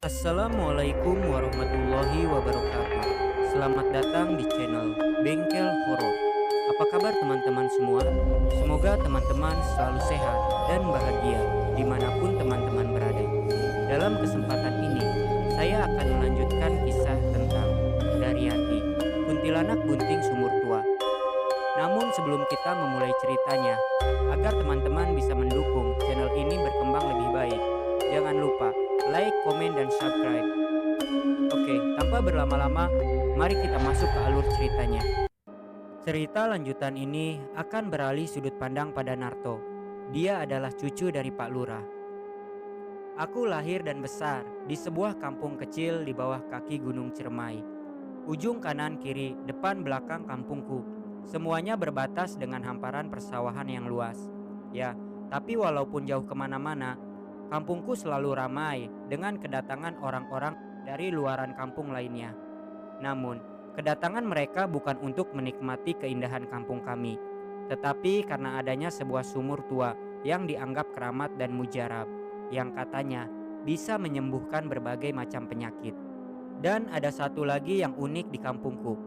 Assalamualaikum warahmatullahi wabarakatuh. Selamat datang di channel Bengkel Horor. Apa kabar teman-teman semua? Semoga teman-teman selalu sehat dan bahagia dimanapun teman-teman berada. Dalam kesempatan ini, saya akan melanjutkan kisah tentang Daryati, kuntilanak bunting sumur tua. Namun sebelum kita memulai ceritanya, agar teman-teman bisa mendukung channel ini berkembang lebih baik, jangan lupa like, komen, dan subscribe. Oke, tanpa berlama-lama, mari kita masuk ke alur ceritanya. Cerita lanjutan ini akan beralih sudut pandang pada Narto. Dia adalah cucu dari Pak Lurah. Aku lahir dan besar di sebuah kampung kecil di bawah kaki Gunung Ciremai. Ujung kanan kiri, depan belakang kampungku, semuanya berbatas dengan hamparan persawahan yang luas. Ya, tapi walaupun jauh kemana-mana, kampungku selalu ramai dengan kedatangan orang-orang dari luaran kampung lainnya. Namun, kedatangan mereka bukan untuk menikmati keindahan kampung kami, tetapi karena adanya sebuah sumur tua yang dianggap keramat dan mujarab, yang katanya bisa menyembuhkan berbagai macam penyakit. Dan ada satu lagi yang unik di kampungku,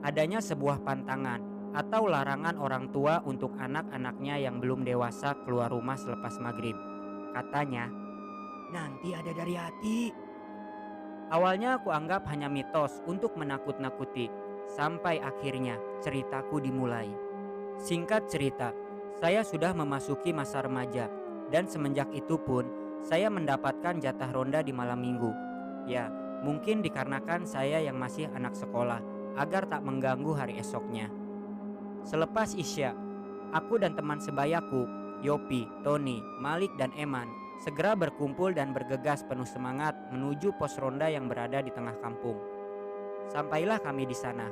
adanya sebuah pantangan atau larangan orang tua untuk anak-anaknya yang belum dewasa keluar rumah selepas maghrib. Katanya, nanti ada Daryati. Awalnya aku anggap hanya mitos untuk menakut-nakuti, sampai akhirnya ceritaku dimulai. Singkat cerita, saya sudah memasuki masa remaja, dan semenjak itu pun saya mendapatkan jatah ronda di malam minggu. Ya, mungkin dikarenakan saya yang masih anak sekolah, agar tak mengganggu hari esoknya. Selepas Isya, aku dan teman sebayaku, Yopi, Tony, Malik, dan Eman segera berkumpul dan bergegas penuh semangat menuju pos ronda yang berada di tengah kampung. Sampailah kami di sana.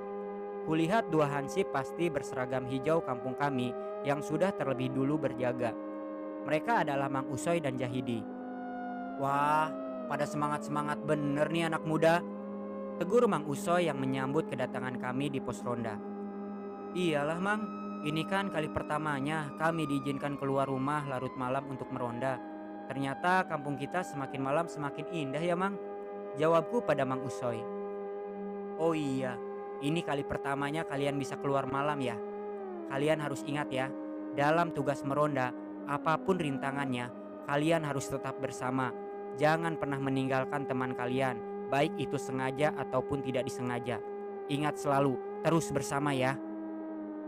Kulihat dua hansip pasti berseragam hijau kampung kami yang sudah terlebih dulu berjaga. Mereka adalah Mang Usoy dan Jahidi. Wah, pada semangat-semangat bener nih anak muda, tegur Mang Usoy yang menyambut kedatangan kami di pos ronda. Iyalah Mang, ini kan kali pertamanya kami diizinkan keluar rumah larut malam untuk meronda. Ternyata kampung kita semakin malam semakin indah ya Mang, jawabku pada Mang Usoy. Oh iya, ini kali pertamanya kalian bisa keluar malam ya. Kalian harus ingat ya, dalam tugas meronda, apapun rintangannya, kalian harus tetap bersama. Jangan pernah meninggalkan teman kalian, baik itu sengaja ataupun tidak disengaja. Ingat selalu, terus bersama ya.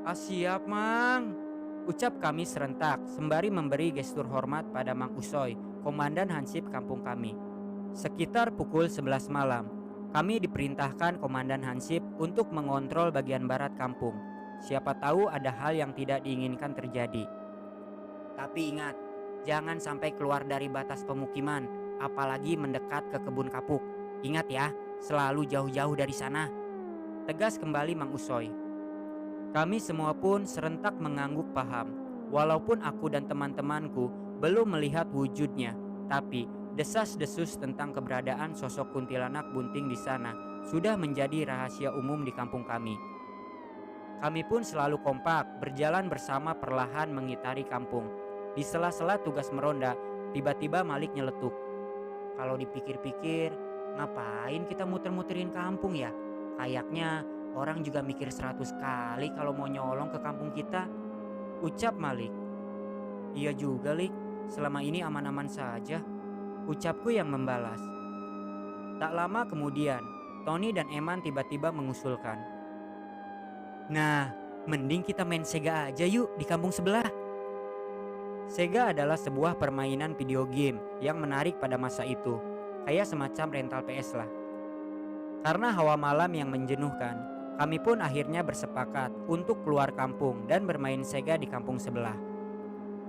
Ah siap Mang, ucap kami serentak sembari memberi gestur hormat pada Mang Usoy, komandan hansip kampung kami. Sekitar pukul 11 malam, kami diperintahkan komandan hansip untuk mengontrol bagian barat kampung. Siapa tahu ada hal yang tidak diinginkan terjadi. Tapi ingat, jangan sampai keluar dari batas pemukiman, apalagi mendekat ke kebun kapuk. Ingat ya, selalu jauh-jauh dari sana, tegas kembali Mang Usoy. Kami semua pun serentak mengangguk paham. Walaupun aku dan teman-temanku belum melihat wujudnya, tapi desas-desus tentang keberadaan sosok kuntilanak bunting di sana sudah menjadi rahasia umum di kampung kami. Kami pun selalu kompak berjalan bersama perlahan mengitari kampung. Di sela-sela tugas meronda, tiba-tiba Malik nyeletuk. Kalau dipikir-pikir, ngapain kita muter-muterin kampung ya? Kayaknya orang juga mikir 100 kali kalau mau nyolong ke kampung kita, ucap Malik. Iya juga Lik, selama ini aman-aman saja, ucapku yang membalas. Tak lama kemudian, Tony dan Eman tiba-tiba mengusulkan. Nah, mending kita main Sega aja yuk di kampung sebelah. Sega adalah sebuah permainan video game yang menarik pada masa itu, kayak semacam rental PS lah. Karena hawa malam yang menjenuhkan, kami pun akhirnya bersepakat untuk keluar kampung dan bermain Sega di kampung sebelah.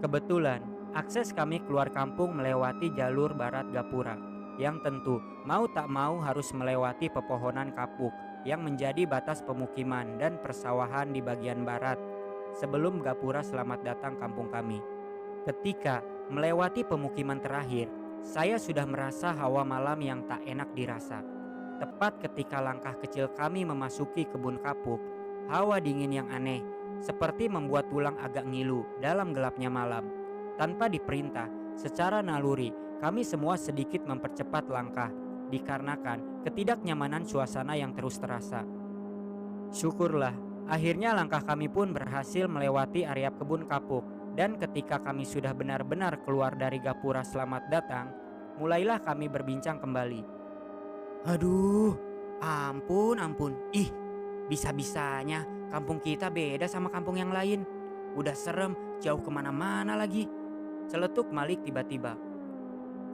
Kebetulan, akses kami keluar kampung melewati jalur barat Gapura, yang tentu mau tak mau harus melewati pepohonan kapuk yang menjadi batas pemukiman dan persawahan di bagian barat sebelum Gapura selamat datang kampung kami. Ketika melewati pemukiman terakhir, saya sudah merasa hawa malam yang tak enak dirasa. Tepat ketika langkah kecil kami memasuki kebun kapuk, hawa dingin yang aneh seperti membuat tulang agak ngilu dalam gelapnya malam. Tanpa diperintah, secara naluri kami semua sedikit mempercepat langkah dikarenakan ketidaknyamanan suasana yang terus terasa. Syukurlah, akhirnya langkah kami pun berhasil melewati area kebun kapuk, dan ketika kami sudah benar-benar keluar dari gapura selamat datang, mulailah kami berbincang kembali. Aduh, ampun. Ih, bisa-bisanya kampung kita beda sama kampung yang lain. Udah serem, jauh kemana-mana lagi. Celetuk Malik tiba-tiba.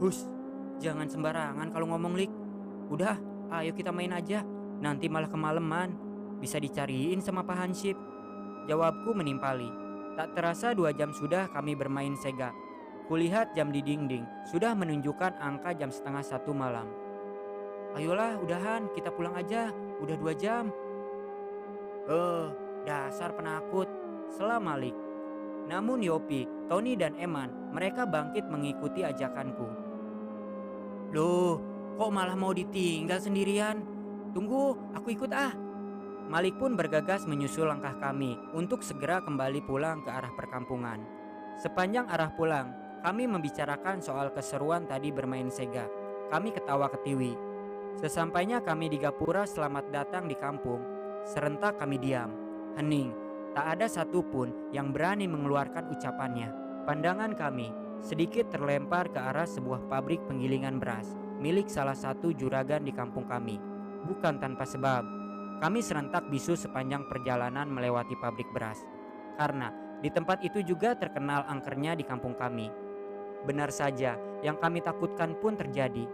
Hus, jangan sembarangan kalau ngomong, Lik. Udah, ayo kita main aja. Nanti malah kemalaman. Bisa dicariin sama Pak Hansip. Jawabku menimpali. Tak terasa 2 jam sudah kami bermain Sega. Kulihat jam di dinding sudah menunjukkan angka jam 12:30 malam. Ayolah, udahan, kita pulang aja. Udah 2 jam. Dasar penakut, sela Malik. Namun Yopi, Tony dan Eman, mereka bangkit mengikuti ajakanku. Loh, kok malah mau ditinggal sendirian? Tunggu, aku ikut ah. Malik pun bergegas menyusul langkah kami untuk segera kembali pulang ke arah perkampungan. Sepanjang arah pulang, kami membicarakan soal keseruan tadi bermain Sega. Kami ketawa ketiwi. Sesampainya kami di gapura selamat datang di kampung, serentak kami diam, hening. Tak ada satupun yang berani mengeluarkan ucapannya. Pandangan kami sedikit terlempar ke arah sebuah pabrik penggilingan beras milik salah satu juragan di kampung kami. Bukan tanpa sebab, kami serentak bisu sepanjang perjalanan melewati pabrik beras. Karena di tempat itu juga terkenal angkernya di kampung kami. Benar saja, yang kami takutkan pun terjadi.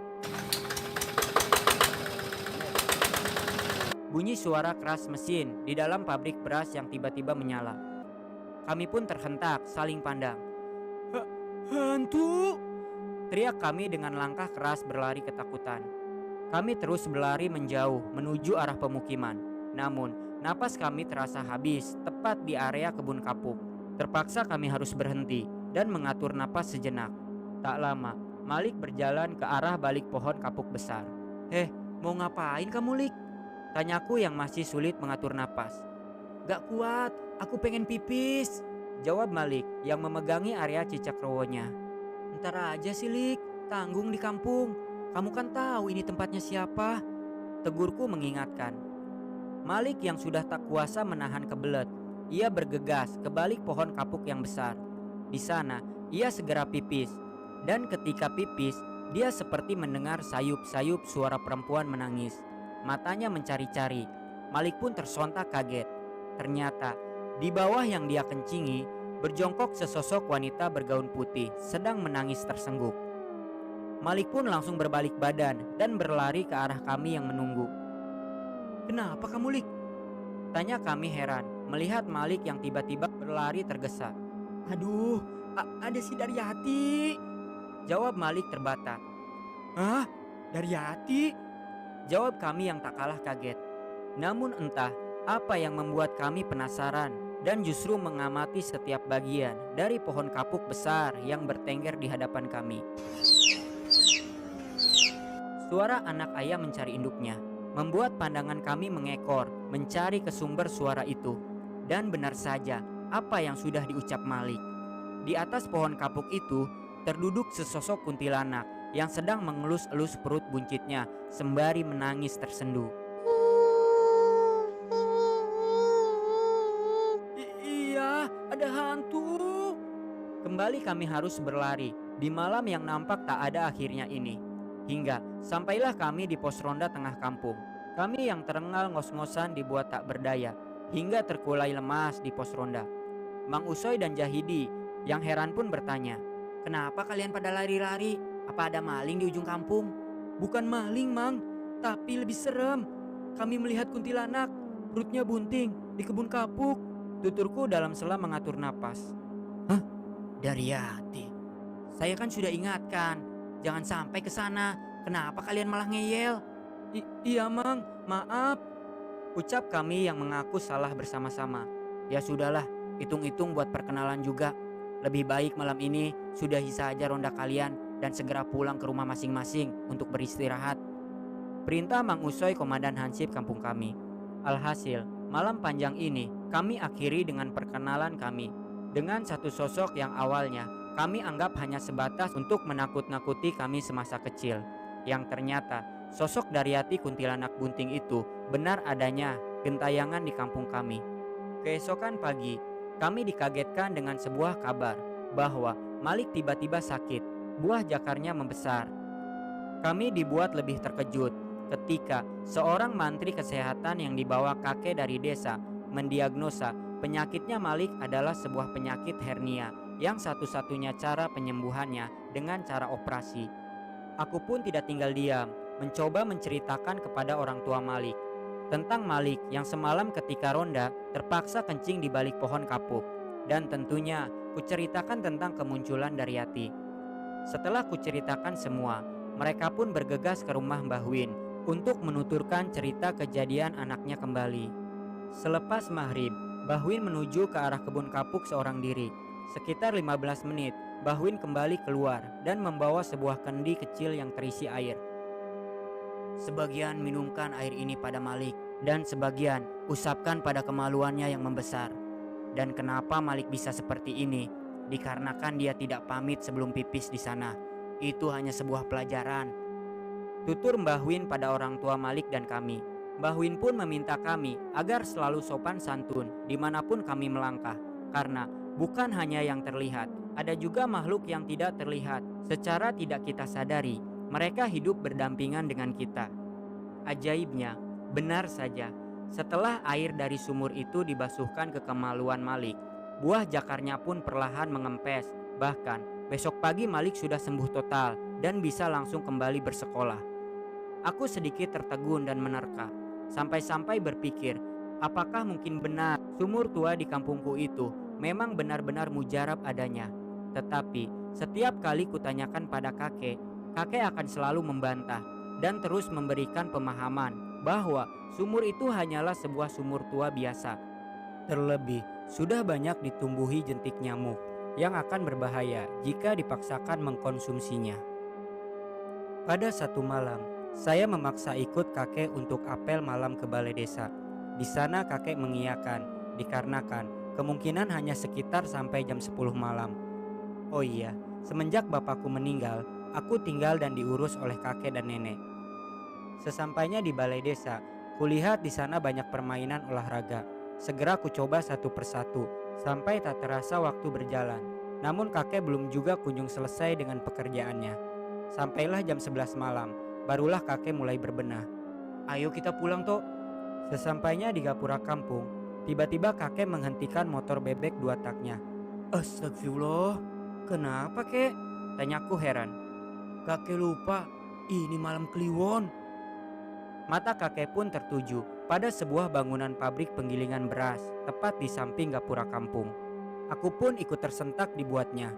Bunyi suara keras mesin di dalam pabrik beras yang tiba-tiba menyala. Kami pun terhentak saling pandang. Hantu! Teriak kami dengan langkah keras berlari ketakutan. Kami terus berlari menjauh menuju arah pemukiman. Namun, napas kami terasa habis tepat di area kebun kapuk. Terpaksa kami harus berhenti dan mengatur napas sejenak. Tak lama, Malik berjalan ke arah balik pohon kapuk besar. Mau ngapain kamu, Lik? Tanyaku yang masih sulit mengatur napas. Gak kuat, aku pengen pipis, jawab Malik yang memegangi area cicak rowonya. Ntar aja sih, Lik, tanggung di kampung. Kamu kan tahu ini tempatnya siapa, tegurku mengingatkan. Malik yang sudah tak kuasa menahan kebelet, ia bergegas ke balik pohon kapuk yang besar. Di sana, ia segera pipis. Dan ketika pipis, dia seperti mendengar sayup-sayup suara perempuan menangis. Matanya mencari-cari. Malik pun tersontak kaget. Ternyata di bawah yang dia kencingi berjongkok sesosok wanita bergaun putih sedang menangis tersengguk. Malik pun langsung berbalik badan dan berlari ke arah kami yang menunggu. Kenapa kamu, Lik? Tanya kami heran melihat Malik yang tiba-tiba berlari tergesa. Aduh, ada si Daryati, jawab Malik terbata. Hah? Daryati? Jawab kami yang tak kalah kaget. Namun entah apa yang membuat kami penasaran dan justru mengamati setiap bagian dari pohon kapuk besar yang bertengger di hadapan kami. Suara anak ayam mencari induknya membuat pandangan kami mengekor mencari ke sumber suara itu. Dan benar saja apa yang sudah diucap Malik. Di atas pohon kapuk itu terduduk sesosok kuntilanak yang sedang mengelus-elus perut buncitnya sembari menangis tersendu. Iya, ada hantu. Kembali kami harus berlari di malam yang nampak tak ada akhirnya ini. Hingga sampailah kami di pos ronda tengah kampung. Kami yang terengal ngos-ngosan dibuat tak berdaya hingga terkulai lemas di pos ronda. Mang Usoy dan Jahidi yang heran pun bertanya, kenapa kalian pada lari-lari? Apa ada maling di ujung kampung? Bukan maling, Mang, tapi lebih serem. Kami melihat kuntilanak, perutnya bunting di kebun kapuk, tuturku dalam sela mengatur napas. Hah? Daryati, saya kan sudah ingatkan, jangan sampai ke sana. Kenapa kalian malah ngeyel? Iya, Mang, maaf, ucap kami yang mengaku salah bersama-sama. Ya sudahlah, hitung-hitung buat perkenalan juga. Lebih baik malam ini sudahi saja ronda kalian dan segera pulang ke rumah masing-masing untuk beristirahat. Perintah Mang Usoy, komandan Hansip kampung kami. Alhasil, malam panjang ini kami akhiri dengan perkenalan kami dengan satu sosok yang awalnya kami anggap hanya sebatas untuk menakut-nakuti kami semasa kecil, yang ternyata Sosok Daryati kuntilanak bunting itu benar adanya gentayangan di kampung kami. Keesokan pagi, kami dikagetkan dengan sebuah kabar bahwa Malik tiba-tiba sakit, buah jakarnya membesar. Kami dibuat lebih terkejut ketika seorang mantri kesehatan yang dibawa kakek dari desa mendiagnosa penyakitnya Malik adalah sebuah penyakit hernia yang satu-satunya cara penyembuhannya dengan cara operasi. Aku pun tidak tinggal diam, mencoba menceritakan kepada orang tua Malik tentang Malik yang semalam ketika ronda terpaksa kencing di balik pohon kapuk, dan tentunya kuceritakan tentang kemunculan Daryati. Setelah kuceritakan semua, mereka pun bergegas ke rumah Mbah Win untuk menuturkan cerita kejadian anaknya kembali. Selepas maghrib, Mbah Win menuju ke arah kebun kapuk seorang diri. Sekitar 15 menit, Mbah Win kembali keluar dan membawa sebuah kendi kecil yang terisi air. Sebagian minumkan air ini pada Malik dan sebagian usapkan pada kemaluannya yang membesar. Dan kenapa Malik bisa seperti ini? Dikarenakan dia tidak pamit sebelum pipis di sana. Itu hanya sebuah pelajaran, tutur Mbah Win pada orang tua Malik dan kami. Mbah Win pun meminta kami agar selalu sopan santun dimanapun kami melangkah, karena bukan hanya yang terlihat, ada juga makhluk yang tidak terlihat. Secara tidak kita sadari, mereka hidup berdampingan dengan kita. Ajaibnya, benar saja, setelah air dari sumur itu dibasuhkan ke kemaluan Malik, buah jakarnya pun perlahan mengempes. Bahkan besok pagi Malik sudah sembuh total dan bisa langsung kembali bersekolah. Aku sedikit tertegun dan menerka, sampai-sampai berpikir, apakah mungkin benar sumur tua di kampungku itu memang benar-benar mujarab adanya. Tetapi setiap kali kutanyakan pada kakek akan selalu membantah dan terus memberikan pemahaman bahwa sumur itu hanyalah sebuah sumur tua biasa. Terlebih, sudah banyak ditumbuhi jentik nyamuk yang akan berbahaya jika dipaksakan mengkonsumsinya. Pada satu malam, saya memaksa ikut kakek untuk apel malam ke balai desa. Di sana kakek mengiyakan, dikarenakan kemungkinan hanya sekitar sampai jam 10 malam. Oh iya, semenjak bapakku meninggal, aku tinggal dan diurus oleh kakek dan nenek. Sesampainya di balai desa, kulihat di sana banyak permainan olahraga. Segera ku coba satu persatu, sampai tak terasa waktu berjalan. Namun kakek belum juga kunjung selesai dengan pekerjaannya. Sampailah jam 11 malam, barulah kakek mulai berbenah. Ayo kita pulang Tok. Sesampainya di gapura kampung, tiba-tiba kakek menghentikan motor bebek 2 taknya. Astagfirullah, kenapa kek? Tanyaku heran. Kakek lupa, ini malam kliwon. Mata kakek pun tertuju pada sebuah bangunan pabrik penggilingan beras tepat di samping gapura kampung. Aku pun ikut tersentak dibuatnya.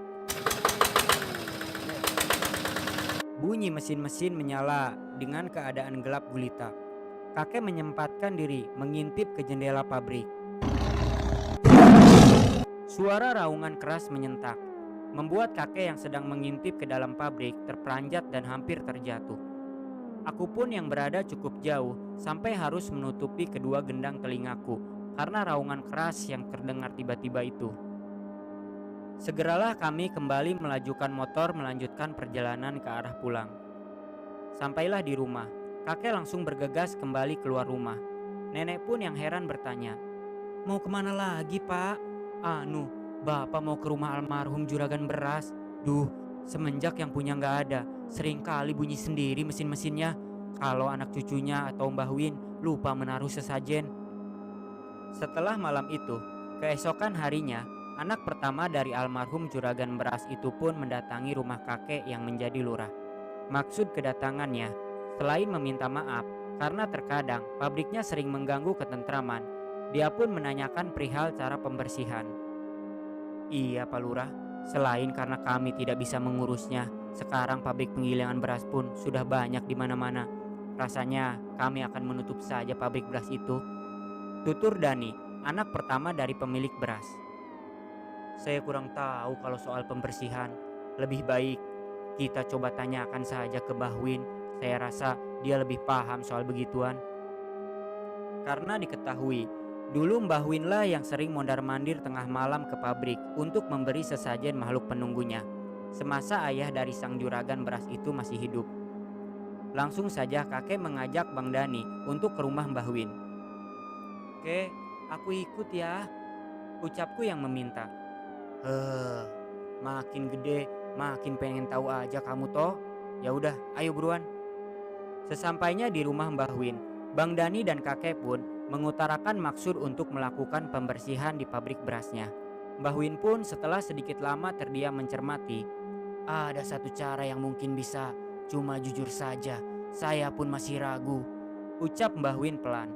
Bunyi mesin-mesin menyala dengan keadaan gelap gulita. Kakek menyempatkan diri mengintip ke jendela pabrik. Suara raungan keras menyentak, membuat kakek yang sedang mengintip ke dalam pabrik terperanjat dan hampir terjatuh. Aku pun yang berada cukup jauh sampai harus menutupi kedua gendang telingaku karena raungan keras yang terdengar tiba-tiba itu. Segeralah kami kembali melajukan motor melanjutkan perjalanan ke arah pulang. Sampailah di rumah, kakek langsung bergegas kembali keluar rumah. Nenek pun yang heran bertanya, "Mau kemana lagi Pak?" Bapak mau ke rumah almarhum juragan beras. Duh, semenjak yang punya gak ada, sering kali bunyi sendiri mesin-mesinnya. Kalau anak cucunya atau Mbah Win lupa menaruh sesajen. Setelah malam itu, keesokan harinya, anak pertama dari almarhum juragan beras itu pun mendatangi rumah kakek yang menjadi lurah. Maksud kedatangannya, selain meminta maaf karena terkadang pabriknya sering mengganggu ketentraman, dia pun menanyakan perihal cara pembersihan. Iya Pak Lurah, selain karena kami tidak bisa mengurusnya, sekarang pabrik penggilingan beras pun sudah banyak di mana-mana. Rasanya kami akan menutup saja pabrik beras itu, tutur Dani, anak pertama dari pemilik beras. Saya kurang tahu kalau soal pembersihan. Lebih baik kita coba tanyakan saja ke Mbah Win. Saya rasa dia lebih paham soal begituan. Karena diketahui dulu Mbah Win lah yang sering mondar-mandir tengah malam ke pabrik untuk memberi sesajen makhluk penunggunya semasa ayah dari sang juragan beras itu masih hidup. langsung saja kakek mengajak Bang Dani untuk ke rumah Mbah Win. "Kek, aku ikut ya," ucapku yang meminta. Makin gede, makin pengen tahu aja kamu toh. Ya udah, ayo buruan." Sesampainya di rumah Mbah Win, Bang Dani dan kakek pun mengutarakan maksud untuk melakukan pembersihan di pabrik berasnya. Mbah Win pun setelah sedikit lama terdiam mencermati, "Ada satu cara yang mungkin bisa, cuma jujur saja, saya pun masih ragu," ucap Mbah Win pelan.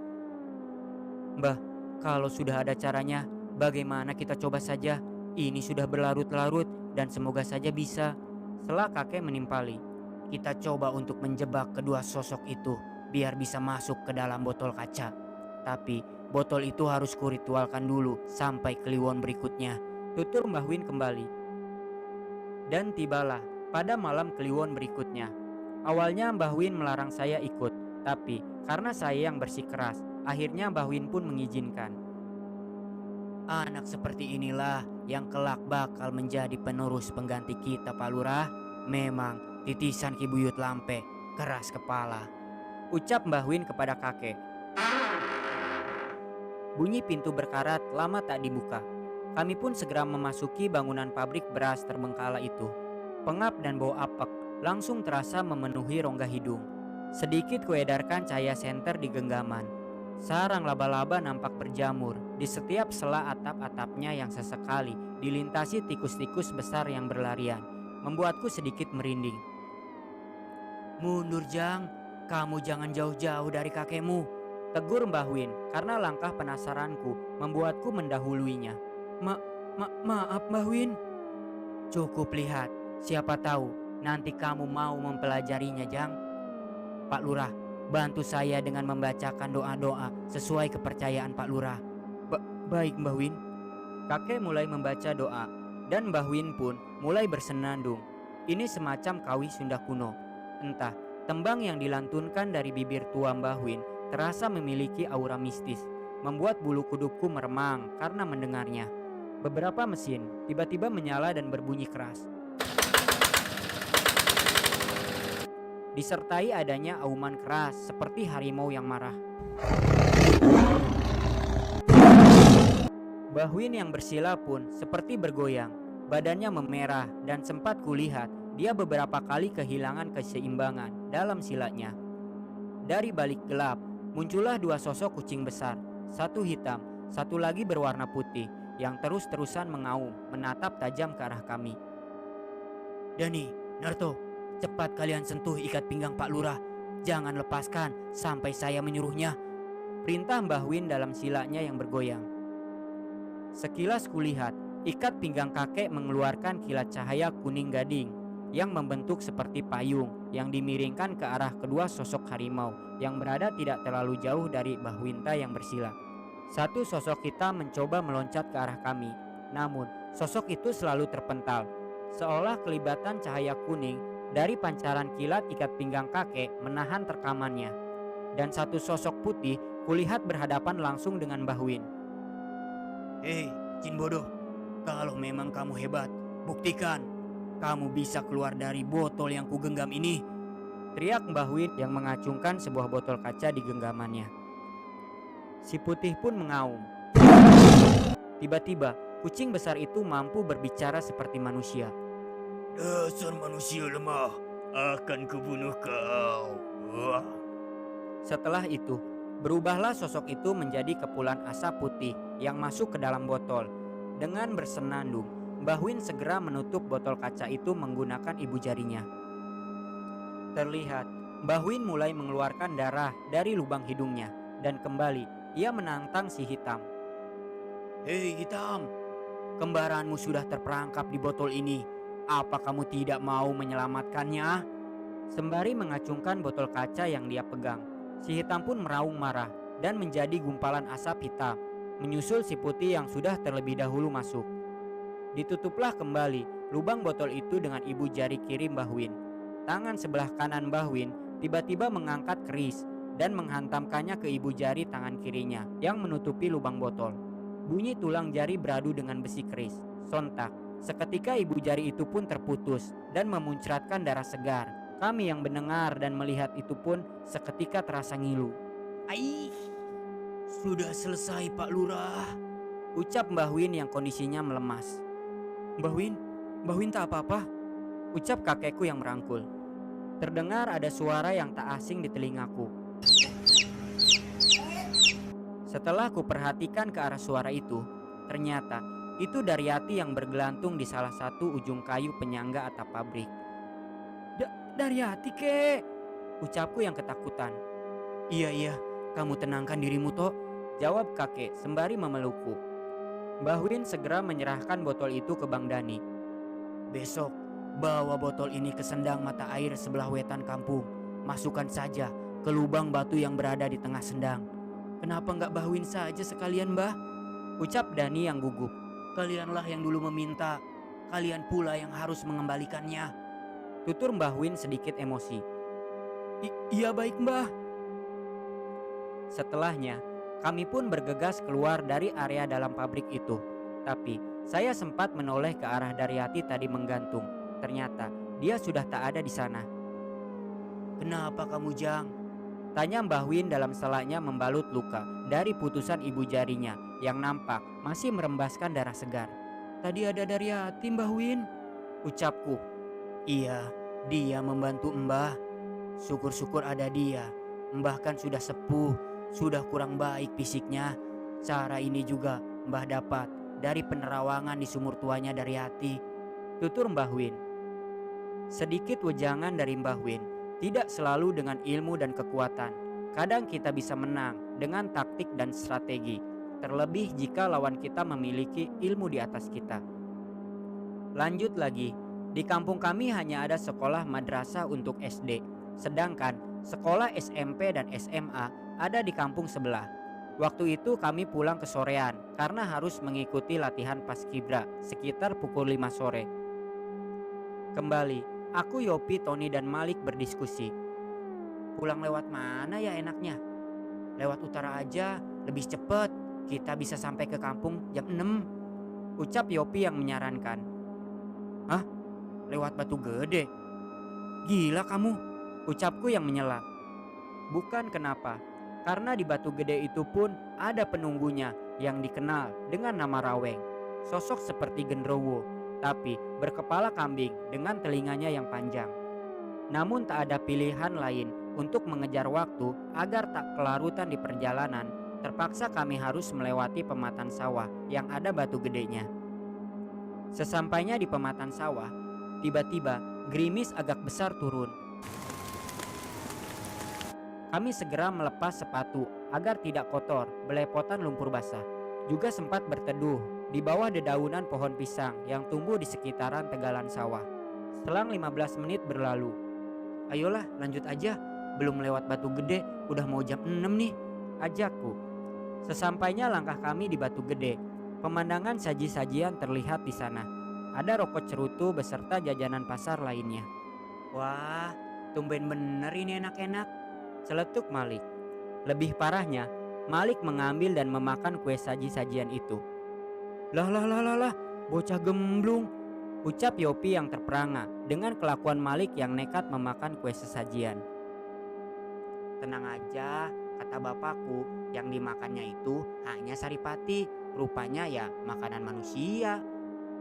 "Mbah, kalau sudah ada caranya, bagaimana kita coba saja? Ini sudah berlarut-larut dan semoga saja bisa," setelah kakek menimpali. "Kita coba untuk menjebak kedua sosok itu biar bisa masuk ke dalam botol kaca. Tapi botol itu harus kuritualkan dulu sampai kliwon berikutnya," tutur Mbah Win kembali. Dan tibalah pada malam kliwon berikutnya. Awalnya Mbah Win melarang saya ikut, tapi karena saya yang bersikeras, akhirnya Mbah Win pun mengizinkan. "Anak seperti inilah yang kelak bakal menjadi penerus pengganti kita, Pak Lurah. Memang titisan Ki Buyut Lampe keras kepala," ucap Mbah Win kepada kakek. Bunyi pintu berkarat lama tak dibuka. Kami pun segera memasuki bangunan pabrik beras terbengkalai itu. Pengap dan bau apek langsung terasa memenuhi rongga hidung. Sedikit kuedarkan cahaya senter di genggaman. Sarang laba-laba nampak berjamur di setiap sela atap-atapnya yang sesekali dilintasi tikus-tikus besar yang berlarian, membuatku sedikit merinding. "Mundur Jang, kamu jangan jauh-jauh dari kakekmu," tegur Mbah Win karena langkah penasaranku membuatku mendahuluinya. Maaf Mbah Win." "Cukup lihat, siapa tahu nanti kamu mau mempelajarinya Jang. Pak Lurah, bantu saya dengan membacakan doa-doa sesuai kepercayaan Pak Lurah." Baik Mbah Win." Kakek mulai membaca doa dan Mbah Win pun mulai bersenandung. Ini semacam kawi Sunda kuno. Entah, tembang yang dilantunkan dari bibir tua Mbah Win terasa memiliki aura mistis, membuat bulu kudukku meremang karena mendengarnya. Beberapa mesin tiba-tiba menyala dan berbunyi keras, disertai adanya auman keras seperti harimau yang marah. Mbah Win yang bersila pun seperti bergoyang, badannya memerah dan sempat kulihat dia beberapa kali kehilangan keseimbangan dalam silatnya. Dari balik gelap muncullah dua sosok kucing besar, satu hitam, satu lagi berwarna putih, yang terus-terusan mengaum menatap tajam ke arah kami. "Dani, Narto, cepat kalian sentuh ikat pinggang Pak Lurah. Jangan lepaskan sampai saya menyuruhnya," perintah Mbah Win dalam silanya yang bergoyang. Sekilas kulihat ikat pinggang kakek mengeluarkan kilat cahaya kuning gading yang membentuk seperti payung yang dimiringkan ke arah kedua sosok harimau yang berada tidak terlalu jauh dari Mbah Winta yang bersila. Satu sosok hitam mencoba meloncat ke arah kami, namun sosok itu selalu terpental, seolah kelibatan cahaya kuning dari pancaran kilat ikat pinggang kakek menahan terkamannya. Dan satu sosok putih kulihat berhadapan langsung dengan Mbah Win. "Hei, jin bodoh, kalau memang kamu hebat, buktikan. Kamu bisa keluar dari botol yang kugenggam ini," teriak Mbah Win yang mengacungkan sebuah botol kaca di genggamannya. Si putih pun mengaum. Tiba-tiba kucing besar itu mampu berbicara seperti manusia. "Dasar manusia lemah, akan kubunuh kau." Setelah itu berubahlah sosok itu menjadi kepulan asap putih yang masuk ke dalam botol. Dengan bersenandung, Mbah Win segera menutup botol kaca itu menggunakan ibu jarinya. Terlihat Mbah Win mulai mengeluarkan darah dari lubang hidungnya dan kembali ia menantang si hitam. "Hei hitam, kembaranmu sudah terperangkap di botol ini. Apa kamu tidak mau menyelamatkannya?" Sembari mengacungkan botol kaca yang dia pegang, si hitam pun meraung marah dan menjadi gumpalan asap hitam, menyusul si putih yang sudah terlebih dahulu masuk. Ditutuplah kembali lubang botol itu dengan ibu jari kiri Mbah Win. Tangan sebelah kanan Mbah Win tiba-tiba mengangkat keris dan menghantamkannya ke ibu jari tangan kirinya yang menutupi lubang botol. Bunyi tulang jari beradu dengan besi keris. Sontak, seketika ibu jari itu pun terputus dan memuncratkan darah segar. Kami yang mendengar dan melihat itu pun seketika terasa ngilu. "Aih, sudah selesai Pak Lurah," ucap Mbah Win yang kondisinya melemas. Mbah Win tak apa-apa," ucap kakekku yang merangkul. Terdengar ada suara yang tak asing di telingaku. Setelah ku perhatikan ke arah suara itu, ternyata itu Daryati yang bergelantung di salah satu ujung kayu penyangga atap pabrik. Daryati kek, ucapku yang ketakutan. Iya, kamu tenangkan dirimu Tok, jawab kakek sembari memelukku. Mbah Win segera menyerahkan botol itu ke Bang Dani. Besok, bawa botol ini ke sendang mata air sebelah wetan kampung. Masukkan saja ke lubang batu yang berada di tengah sendang. Kenapa nggak Mbah Win saja sekalian, Mbah? Ucap Dani yang gugup. Kalianlah yang dulu meminta, kalian pula yang harus mengembalikannya. Tutur Mbah Win sedikit emosi. Iya baik, Mbah. Setelahnya, kami pun bergegas keluar dari area dalam pabrik itu. Tapi saya sempat menoleh ke arah Daryati tadi menggantung. Ternyata dia sudah tak ada di sana. Kenapa kamu, Jang? Tanya Mbah Win dalam selaknya membalut luka dari putusan ibu jarinya yang nampak masih merembaskan darah segar. Tadi ada Daryati, Mbah Win, ucapku. Iya, dia membantu Mbah. Syukur-syukur ada dia. Mbah kan sudah sepuh, sudah kurang baik fisiknya. Cara ini juga Mbah dapat dari penerawangan di sumur tuanya Daryati, tutur Mbah Win. Sedikit wejangan dari Mbah Win. Tidak selalu dengan ilmu dan kekuatan. Kadang kita bisa menang dengan taktik dan strategi, terlebih jika lawan kita memiliki ilmu di atas kita. Lanjut lagi, di kampung kami hanya ada sekolah madrasah untuk SD, sedangkan sekolah SMP dan SMA ada di kampung sebelah. Waktu itu kami pulang ke sorean karena harus mengikuti latihan paskibra sekitar pukul 5 sore. Kembali, aku, Yopi, Tony, dan Malik berdiskusi. Pulang lewat mana ya enaknya? Lewat utara aja, lebih cepat. Kita bisa sampai ke kampung jam 6. Ucap Yopi yang menyarankan. Hah? Lewat Batu Gede? Gila kamu, ucapku yang menyela. Bukan kenapa, karena di Batu Gede itu pun ada penunggunya yang dikenal dengan nama Raweng. Sosok seperti genderuwo, tapi berkepala kambing dengan telinganya yang panjang. Namun tak ada pilihan lain untuk mengejar waktu agar tak kelarutan di perjalanan. Terpaksa kami harus melewati pematang sawah yang ada batu gedenya. Sesampainya di pematang sawah, tiba-tiba gerimis agak besar turun. Kami segera melepas sepatu agar tidak kotor belepotan lumpur basah. Juga sempat berteduh di bawah dedaunan pohon pisang yang tumbuh di sekitaran tegalan sawah. Selang 15 menit berlalu. Ayolah lanjut aja, belum lewat Batu Gede udah mau jam 6 nih, ajakku. Sesampainya langkah kami di Batu Gede, pemandangan saji-sajian terlihat di sana. Ada rokok cerutu beserta jajanan pasar lainnya. Wah, tumben bener ini enak-enak, celetuk Malik. Lebih parahnya, Malik mengambil dan memakan kue saji-sajian itu. Lah, bocah gemblung, ucap Yopi yang terperangah dengan kelakuan Malik yang nekat memakan kue sesajian. Tenang aja, kata bapakku, yang dimakannya itu hanya saripati, rupanya ya makanan manusia.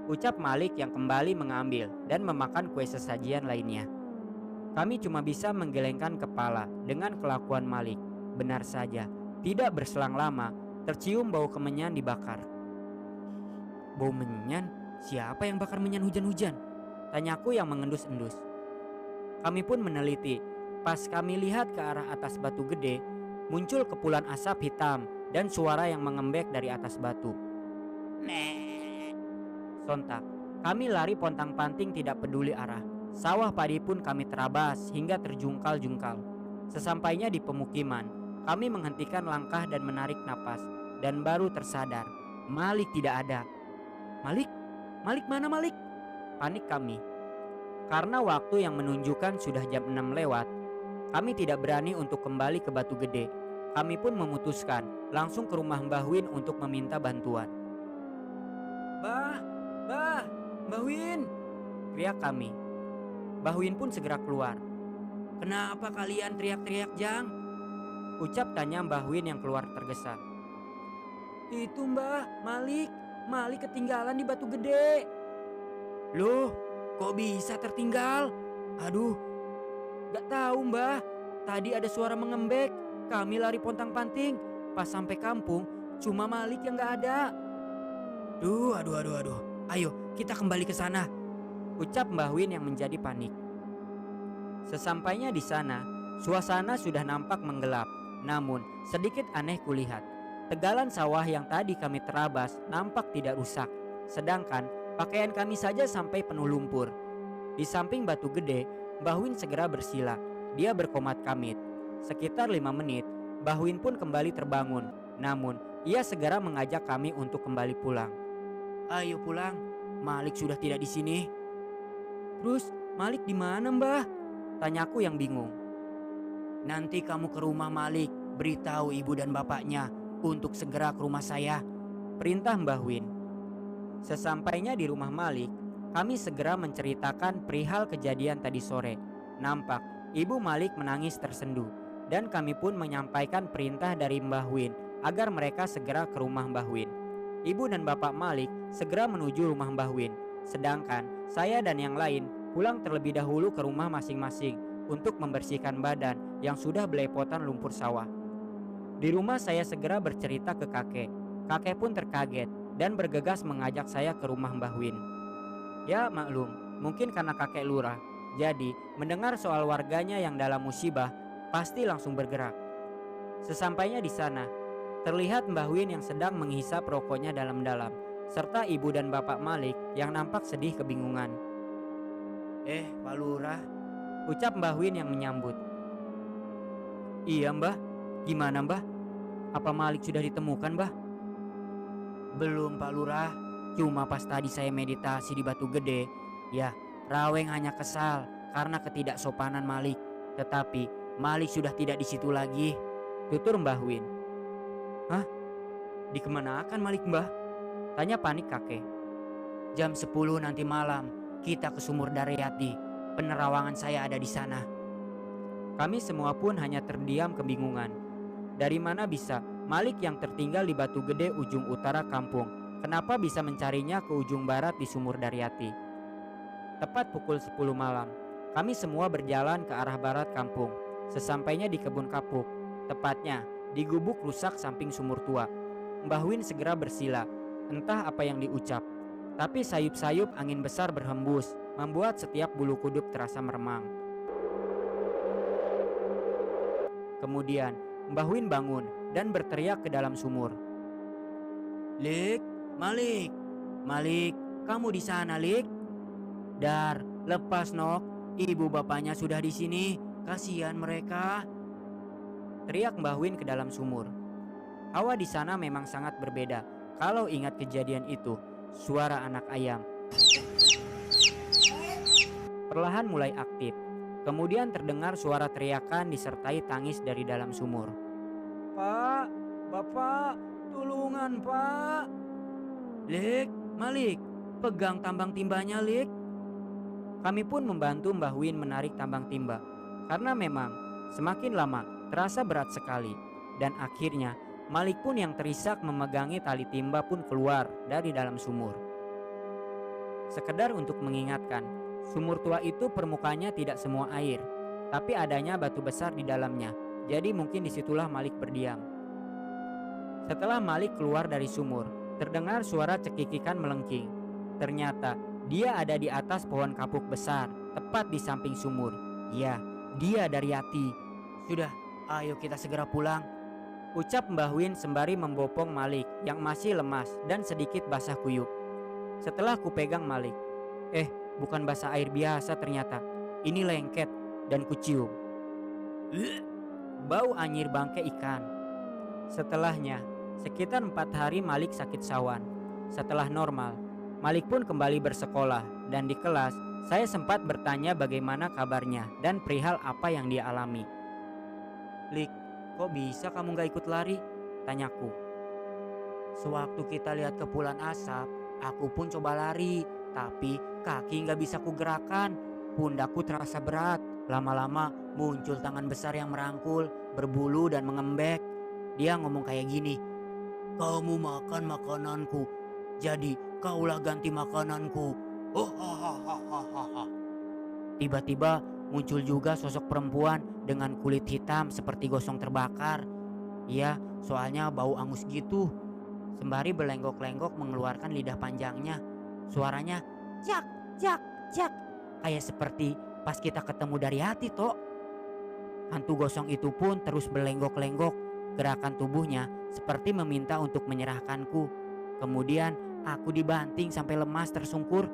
Ucap Malik yang kembali mengambil dan memakan kue sesajian lainnya. Kami cuma bisa menggelengkan kepala dengan kelakuan Malik. Benar saja, tidak berselang lama, tercium bau kemenyan dibakar. Bau menyan? Siapa yang bakar menyan hujan-hujan? Tanyaku yang mengendus-endus. Kami pun meneliti. Pas kami lihat ke arah atas Batu Gede, muncul kepulan asap hitam dan suara yang mengembek dari atas batu. Nek. Sontak, kami lari pontang-panting tidak peduli arah. Sawah padi pun kami terabas hingga terjungkal-jungkal. Sesampainya di pemukiman, kami menghentikan langkah dan menarik napas. Dan baru tersadar, Malik tidak ada. Malik mana Malik? Panik kami. Karena waktu yang menunjukkan sudah jam 6 lewat, kami tidak berani untuk kembali ke Batu Gede. Kami pun memutuskan langsung ke rumah Mbah Win untuk meminta bantuan. Mbah Win, teriak kami. Mbah Win pun segera keluar. Kenapa kalian teriak-teriak, Jang? Ucap tanya Mbah Win yang keluar tergesa. Itu Mbah, Malik ketinggalan di Batu Gede. Loh, kok bisa tertinggal? Aduh, gak tahu Mbah. Tadi ada suara mengembek. Kami lari pontang-panting. Pas sampai kampung, cuma Malik yang gak ada. Aduh. Ayo, kita kembali ke sana. Ucap Mbah Win yang menjadi panik. Sesampainya di sana, suasana sudah nampak menggelap. Namun, sedikit aneh kulihat. Tegalan sawah yang tadi kami terabas nampak tidak rusak. Sedangkan pakaian kami saja sampai penuh lumpur. Di samping Batu Gede, Mbah Win segera bersila. Dia berkomat kamit. Sekitar 5 menit, Mbah Win pun kembali terbangun. Namun, ia segera mengajak kami untuk kembali pulang. Ayo pulang, Malik sudah tidak di sini. Terus Malik di mana, Mbah? Tanyaku yang bingung. Nanti kamu ke rumah Malik, beritahu ibu dan bapaknya untuk segera ke rumah saya, perintah Mbah Win. Sesampainya di rumah Malik, kami segera menceritakan perihal kejadian tadi sore. Nampak ibu Malik menangis tersendu, dan kami pun menyampaikan perintah dari Mbah Win agar mereka segera ke rumah Mbah Win. Ibu dan bapak Malik segera menuju rumah Mbah Win, sedangkan saya dan yang lain pulang terlebih dahulu ke rumah masing-masing untuk membersihkan badan yang sudah belepotan lumpur sawah. Di rumah saya segera bercerita ke kakek. Kakek pun terkaget dan bergegas mengajak saya ke rumah Mbah Win. Ya maklum, mungkin karena kakek lurah, jadi mendengar soal warganya yang dalam musibah pasti langsung bergerak. Sesampainya di sana, terlihat Mbah Win yang sedang menghisap rokoknya dalam-dalam, serta ibu dan bapak Malik yang nampak sedih kebingungan. Pak Lurah, ucap Mbah Win yang menyambut. Iya Mbah, gimana Mbah? Apa Malik sudah ditemukan Mbah? Belum Pak Lurah, cuma pas tadi saya meditasi di Batu Gede, ya Raweng hanya kesal karena ketidaksopanan Malik. Tetapi Malik sudah tidak di situ lagi, tutur Mbah Win. Hah? Dikemanakan Malik Mbah? Tanya panik kakek. Jam 10 nanti malam kita ke Sumur Daryati. Penerawangan saya ada di sana. Kami semua pun hanya terdiam kebingungan. Dari mana bisa Malik yang tertinggal di Batu Gede ujung utara kampung, kenapa bisa mencarinya ke ujung barat di Sumur Daryati? Tepat pukul 10 malam, kami semua berjalan ke arah barat kampung. Sesampainya di kebun kapuk, tepatnya di gubuk rusak samping sumur tua, Mbah Win segera bersila. Entah apa yang diucap, tapi sayup-sayup angin besar berhembus, membuat setiap bulu kuduk terasa meremang. Kemudian Mbah Win bangun dan berteriak ke dalam sumur. Lik, Malik, kamu di sana Lik? Dar, lepas nok, ibu bapaknya sudah di sini, kasihan mereka. Teriak Mbah Win ke dalam sumur. Hawa di sana memang sangat berbeda. Kalau ingat kejadian itu, suara anak ayam perlahan mulai aktif. Kemudian terdengar suara teriakan disertai tangis dari dalam sumur. Pak, Bapak, tulungan Pak. Lik, Malik, pegang tambang timbanya Lik. Kami pun membantu Mbah Win menarik tambang timba. Karena memang semakin lama terasa berat sekali. Dan akhirnya Malik pun yang terisak memegangi tali timba pun keluar dari dalam sumur. Sekedar untuk mengingatkan, sumur tua itu permukaannya tidak semua air, tapi adanya batu besar di dalamnya. Jadi mungkin disitulah Malik berdiam. Setelah Malik keluar dari sumur, terdengar suara cekikikan melengking. Ternyata dia ada di atas pohon kapuk besar, tepat di samping sumur. Ya, dia Daryati. Sudah, ayo kita segera pulang, ucap Mbah Win sembari membopong Malik yang masih lemas dan sedikit basah kuyup. Setelah kupegang Malik, bukan basah air biasa ternyata. Ini lengket dan kucium. Bau anyir bangkai ikan. Setelahnya, sekitar 4 hari Malik sakit sawan. Setelah normal, Malik pun kembali bersekolah dan di kelas saya sempat bertanya bagaimana kabarnya dan perihal apa yang dia alami. Lik, kok bisa kamu gak ikut lari? Tanyaku. Sewaktu kita lihat kepulan asap, aku pun coba lari, tapi kaki gak bisa kugerakkan. Pundakku terasa berat, Lama-lama muncul tangan besar yang merangkul, berbulu dan mengembek. Dia ngomong kayak gini, "Kamu makan makananku, jadi kaulah ganti makananku." Oh, hahaha. Tiba-tiba muncul juga sosok perempuan dengan kulit hitam seperti gosong terbakar. Iya, soalnya bau angus gitu. Sembari berlenggok-lenggok mengeluarkan lidah panjangnya. Suaranya jak, jak, jak. Kayak seperti pas kita ketemu dari hati toh. Hantu gosong itu pun terus berlenggok-lenggok. Gerakan tubuhnya seperti meminta untuk menyerahkanku. Kemudian aku dibanting sampai lemas tersungkur.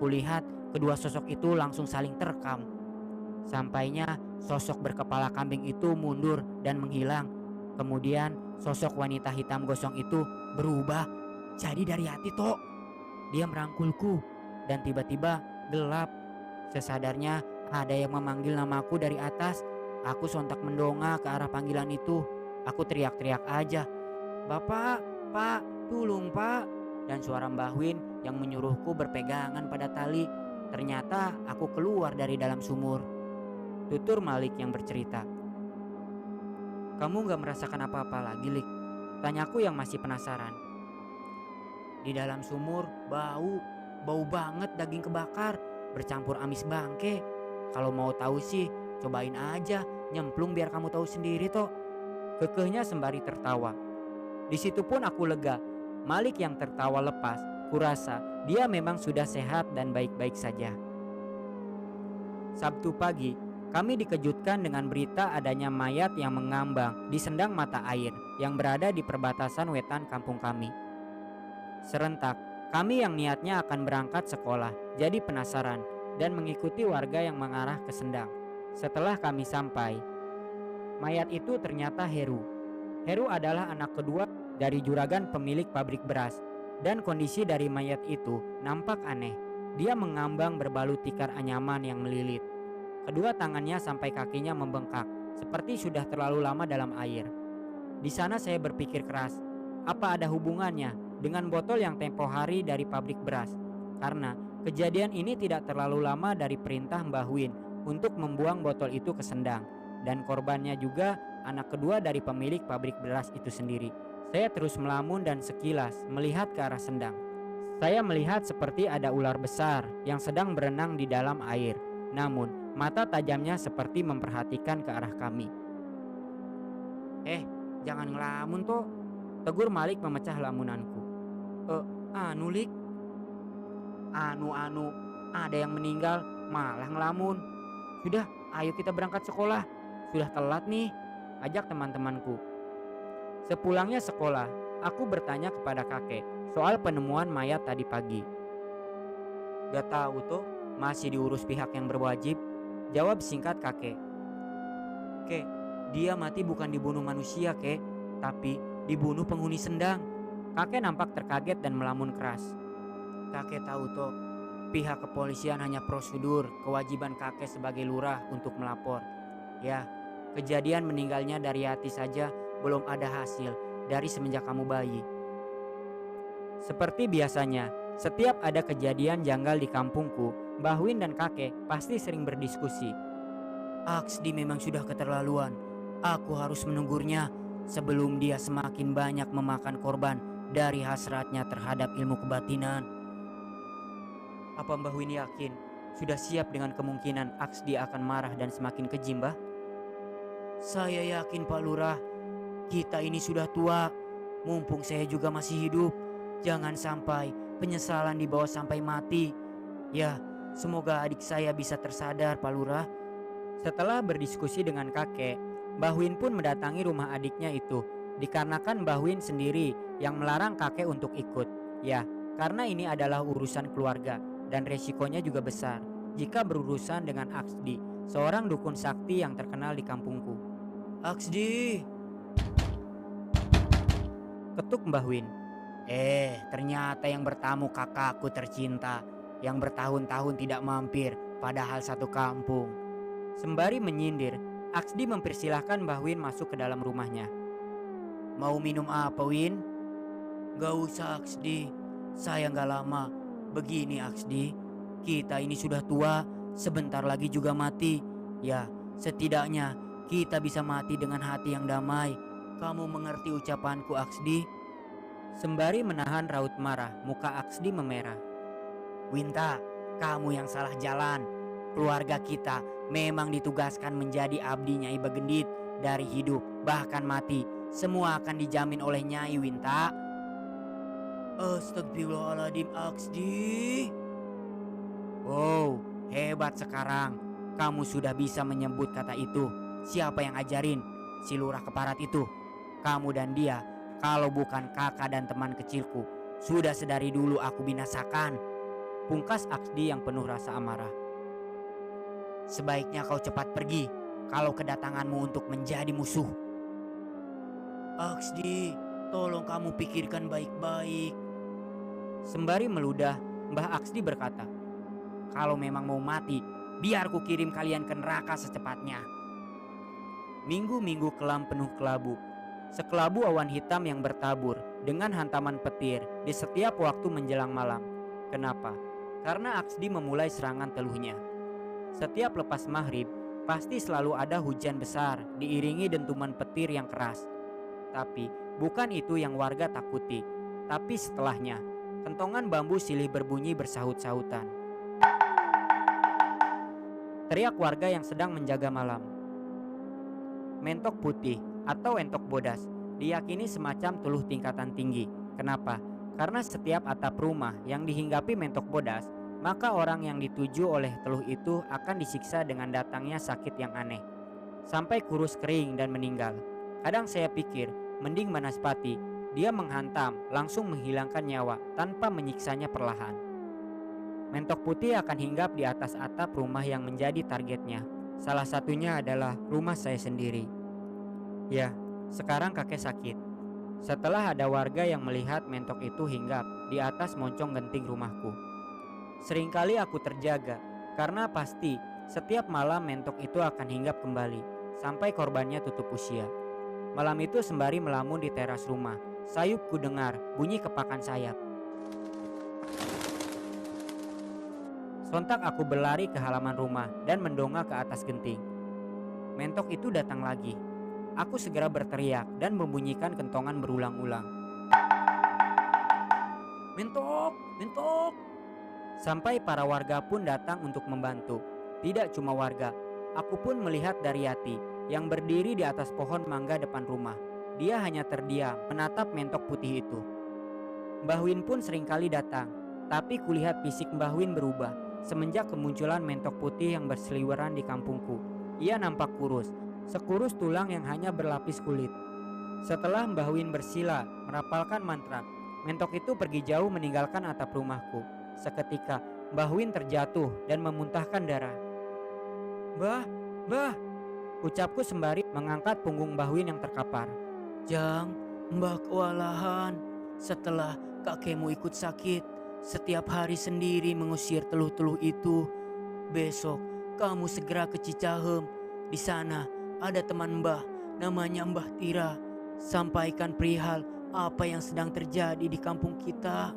Kulihat kedua sosok itu langsung saling terekam. Sampainya sosok berkepala kambing itu mundur dan menghilang. Kemudian sosok wanita hitam gosong itu berubah jadi dari hati toh. Dia merangkulku dan tiba-tiba gelap. Sesadarnya ada yang memanggil namaku dari atas. Aku sontak mendongak ke arah panggilan itu. Aku teriak-teriak aja, "Bapak, Pak, tolong Pak." Dan suara Mbah Win yang menyuruhku berpegangan pada tali. Ternyata aku keluar dari dalam sumur. Tutur Malik yang bercerita. "Kamu gak merasakan apa-apa lagi, Lik?" Tanyaku yang masih penasaran. "Di dalam sumur bau banget daging kebakar, bercampur amis bangke. Kalau mau tahu sih, cobain aja, nyemplung biar kamu tahu sendiri toh." Kekehnya sembari tertawa. Di situ pun aku lega. Malik yang tertawa lepas, kurasa dia memang sudah sehat dan baik-baik saja. Sabtu pagi, kami dikejutkan dengan berita adanya mayat yang mengambang di sendang mata air yang berada di perbatasan wetan kampung kami. Serentak, kami yang niatnya akan berangkat sekolah jadi penasaran dan mengikuti warga yang mengarah ke sendang. Setelah kami sampai, mayat itu ternyata Heru. Heru adalah anak kedua dari juragan pemilik pabrik beras, dan kondisi dari mayat itu nampak aneh. Dia mengambang berbalut tikar anyaman yang melilit. Kedua tangannya sampai kakinya membengkak, seperti sudah terlalu lama dalam air. Di sana saya berpikir keras, apa ada hubungannya dengan botol yang tempo hari dari pabrik beras? Karena kejadian ini tidak terlalu lama dari perintah Mbah Win untuk membuang botol itu ke sendang. Dan korbannya juga anak kedua dari pemilik pabrik beras itu sendiri. Saya terus melamun dan sekilas melihat ke arah sendang. Saya melihat seperti ada ular besar yang sedang berenang di dalam air. Namun mata tajamnya seperti memperhatikan ke arah kami. Jangan ngelamun toh," tegur Malik memecah lamunanku. Anu Lik, anu ada yang meninggal malah ngelamun. Sudah, ayo kita berangkat sekolah. Sudah telat nih, ajak teman-temanku. Sepulangnya sekolah, aku bertanya kepada kakek soal penemuan mayat tadi pagi. "Gak tahu toh, masih diurus pihak yang berwajib," jawab singkat kakek. "Kek, dia mati bukan dibunuh manusia, Kek, tapi dibunuh penghuni sendang." Kakek nampak terkaget dan melamun keras. "Kakek tahu toh, pihak kepolisian hanya prosedur kewajiban kakek sebagai lurah untuk melapor. Ya, kejadian meninggalnya dari hati saja belum ada hasil dari semenjak kamu bayi." Seperti biasanya, setiap ada kejadian janggal di kampungku, Mbah Win dan kakek pasti sering berdiskusi. "Aksdi memang sudah keterlaluan. Aku harus menegurnya sebelum dia semakin banyak memakan korban dari hasratnya terhadap ilmu kebatinan." Apa Mbah Win yakin sudah siap dengan kemungkinan Aksdi akan marah dan semakin keji, Mbah? "Saya yakin Pak Lurah, kita ini sudah tua. Mumpung saya juga masih hidup, jangan sampai penyesalan dibawa sampai mati. Ya, semoga adik saya bisa tersadar Pak Lurah." Setelah berdiskusi dengan kakek, Mbah Win pun mendatangi rumah adiknya itu. Dikarenakan Mbah Win sendiri yang melarang kakek untuk ikut. Ya, karena ini adalah urusan keluarga dan resikonya juga besar jika berurusan dengan Aksdi, seorang dukun sakti yang terkenal di kampungku. "Aksdi!" ketuk Mbah Win. Ternyata yang bertamu kakakku tercinta yang bertahun-tahun tidak mampir padahal satu kampung. Sembari menyindir, Aksdi mempersilahkan Mbah Win masuk ke dalam rumahnya. "Mau minum apa, Win?" "Gak usah Aksdi, saya gak lama. Begini Aksdi, kita ini sudah tua, sebentar lagi juga mati. Ya, setidaknya kita bisa mati dengan hati yang damai. Kamu mengerti ucapanku, Aksdi? Sembari menahan raut marah, muka Aksdi memerah. Winta, kamu yang salah jalan. Keluarga kita memang ditugaskan menjadi abdi Nyai Begendit. Dari hidup bahkan mati, semua akan dijamin oleh Nyai, Winta. Astagfirullahaladzim, Aksdi. Oh, hebat sekarang. Kamu sudah bisa menyebut kata itu. Siapa yang ajarin? Si lurah keparat itu. Kamu dan dia, kalau bukan kakak dan teman kecilku, sudah sedari dulu aku binasakan. Pungkas Aksdi yang penuh rasa amarah. Sebaiknya kau cepat pergi kalau kedatanganmu untuk menjadi musuh. Aksdi, tolong kamu pikirkan baik-baik. Sembari meludah, Mbah Aksdi berkata, kalau memang mau mati, biar ku kirim kalian ke neraka secepatnya. Minggu-minggu kelam penuh kelabu. Sekelabu awan hitam yang bertabur dengan hantaman petir di setiap waktu menjelang malam. Kenapa? Karena Aksdi memulai serangan teluhnya. Setiap lepas maghrib, pasti selalu ada hujan besar diiringi dentuman petir yang keras. Tapi bukan itu yang warga takuti. Tapi setelahnya, kentongan bambu silih berbunyi bersahut-sahutan. Teriak warga yang sedang menjaga malam. Mentok putih atau entok bodas diyakini semacam teluh tingkatan tinggi. Kenapa? Karena setiap atap rumah yang dihinggapi mentok bodas, maka orang yang dituju oleh teluh itu akan disiksa dengan datangnya sakit yang aneh, sampai kurus kering dan meninggal. Kadang saya pikir, mending Manaspati, dia menghantam, langsung menghilangkan nyawa tanpa menyiksanya perlahan. Mentok putih akan hinggap di atas atap rumah yang menjadi targetnya. Salah satunya adalah rumah saya sendiri. Ya, sekarang kakek sakit. Setelah ada warga yang melihat mentok itu hinggap di atas moncong genting rumahku. Seringkali aku terjaga, karena pasti setiap malam mentok itu akan hinggap kembali, sampai korbannya tutup usia. Malam itu sembari melamun di teras rumah, sayup ku dengar bunyi kepakan sayap. Sontak aku berlari ke halaman rumah dan mendongak ke atas genting. Mentok itu datang lagi. Aku segera berteriak dan membunyikan kentongan berulang-ulang. Mentok, mentok. Sampai para warga pun datang untuk membantu. Tidak cuma warga, aku pun melihat Daryati yang berdiri di atas pohon mangga depan rumah. Dia hanya terdiam menatap mentok putih itu. Mbah Win pun seringkali datang, tapi kulihat fisik Mbah Win berubah semenjak kemunculan mentok putih yang berseliweran di kampungku. Ia nampak kurus, sekurus tulang yang hanya berlapis kulit. Setelah Mbah Win bersila merapalkan mantra, mentok itu pergi jauh meninggalkan atap rumahku. Seketika Mbah Win terjatuh dan memuntahkan darah. "Mbah, Mbah," ucapku sembari mengangkat punggung Mbah Win yang terkapar. Jang, Mbah kewalahan. Setelah kakekmu ikut sakit, setiap hari sendiri mengusir teluh-teluh itu. Besok kamu segera ke Cicahem. Di sana ada teman Mbah, namanya Mbah Tira. Sampaikan perihal apa yang sedang terjadi di kampung kita.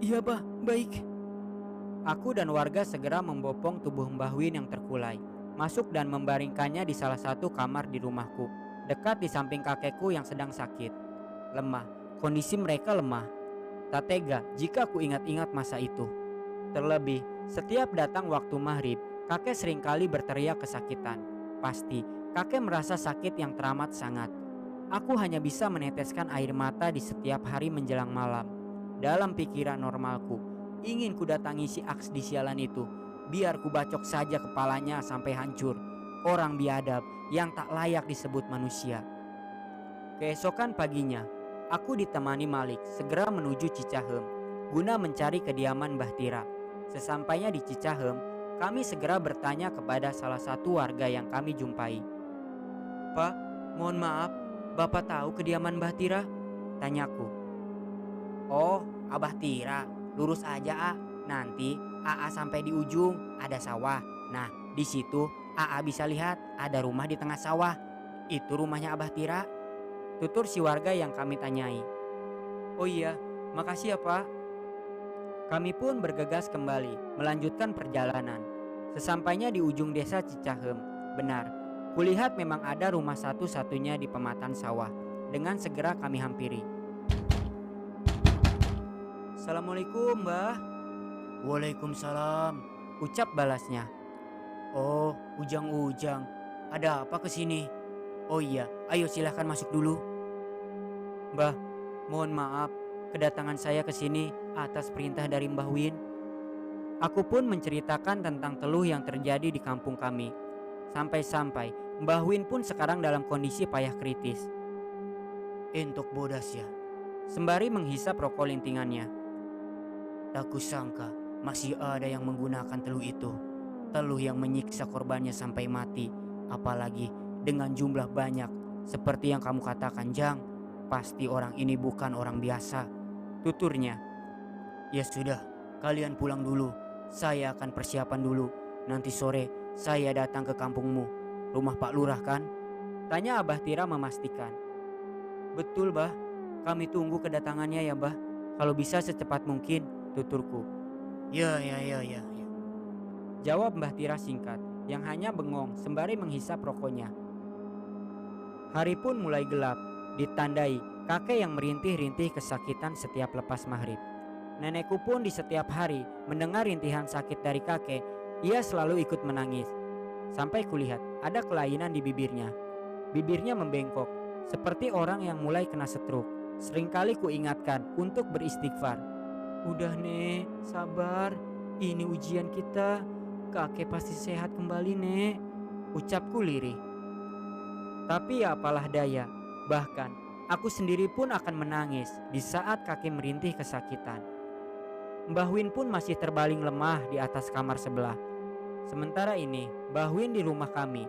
Iya, Bah, baik. Aku dan warga segera membopong tubuh Mbah Win yang terkulai, masuk dan membaringkannya di salah satu kamar di rumahku, dekat di samping kakekku yang sedang sakit. Lemah, kondisi mereka lemah. Tak tega jika ku ingat-ingat masa itu. Terlebih, setiap datang waktu maghrib, kakek seringkali berteriak kesakitan. Pasti, kakek merasa sakit yang teramat sangat. Aku hanya bisa meneteskan air mata di setiap hari menjelang malam. Dalam pikiran normalku, ingin ku datangi si Aksdi sialan itu, biar ku bacok saja kepalanya sampai hancur. Orang biadab yang tak layak disebut manusia. Keesokan paginya, aku ditemani Malik segera menuju Cicahem guna mencari kediaman Mbah Tira. Sesampainya di Cicahem, kami segera bertanya kepada salah satu warga yang kami jumpai. "Pak, mohon maaf, Bapak tahu kediaman Mbah Tira?" tanyaku. "Oh, Abah Tira, lurus aja, A. Nanti AA sampai di ujung ada sawah. Nah, di situ AA bisa lihat ada rumah di tengah sawah. Itu rumahnya Abah Tira," tutur si warga yang kami tanyai. "Oh iya, makasih ya Pak." Kami pun bergegas kembali melanjutkan perjalanan. Sesampainya di ujung desa Cicahem, benar, kulihat memang ada rumah satu-satunya di pematang sawah. Dengan segera kami hampiri. "Assalamualaikum, Mbah." Waalaikumsalam. Ucap balasnya. Oh, Ujang-Ujang. Ada apa ke sini? Oh iya, ayo silahkan masuk dulu. "Mbah, mohon maaf, kedatangan saya ke sini atas perintah dari Mbah Win." Aku pun menceritakan tentang teluh yang terjadi di kampung kami. Sampai-sampai Mbah Win pun sekarang dalam kondisi payah kritis. Entok bodas ya. Sembari menghisap rokok lintingannya. Tak kusangka masih ada yang menggunakan teluh itu. Teluh yang menyiksa korbannya sampai mati. Apalagi dengan jumlah banyak. Seperti yang kamu katakan, Jang. Pasti orang ini bukan orang biasa, tuturnya. Ya sudah, kalian pulang dulu. Saya akan persiapan dulu. Nanti sore saya datang ke kampungmu. Rumah Pak Lurah kan? Tanya Abah Tira memastikan. "Betul, Bah. Kami tunggu kedatangannya ya, Bah. Kalau bisa secepat mungkin," tuturku. Ya. Jawab Mbah Tira singkat, yang hanya bengong sembari menghisap rokoknya. Hari pun mulai gelap, ditandai kakek yang merintih-rintih kesakitan setiap lepas maghrib. Nenekku pun di setiap hari mendengar rintihan sakit dari kakek, ia selalu ikut menangis. Sampai kulihat ada kelainan di bibirnya. Bibirnya membengkok, seperti orang yang mulai kena stroke. Seringkali kuingatkan untuk beristighfar. "Udah, Nek, sabar. Ini ujian kita. Kakek pasti sehat kembali, Nek," ucapku lirih. Tapi ya apalah daya, bahkan aku sendiri pun akan menangis di saat kakek merintih kesakitan. Mbah Win pun masih terbaling lemah di atas kamar sebelah. Sementara ini Mbah Win di rumah kami.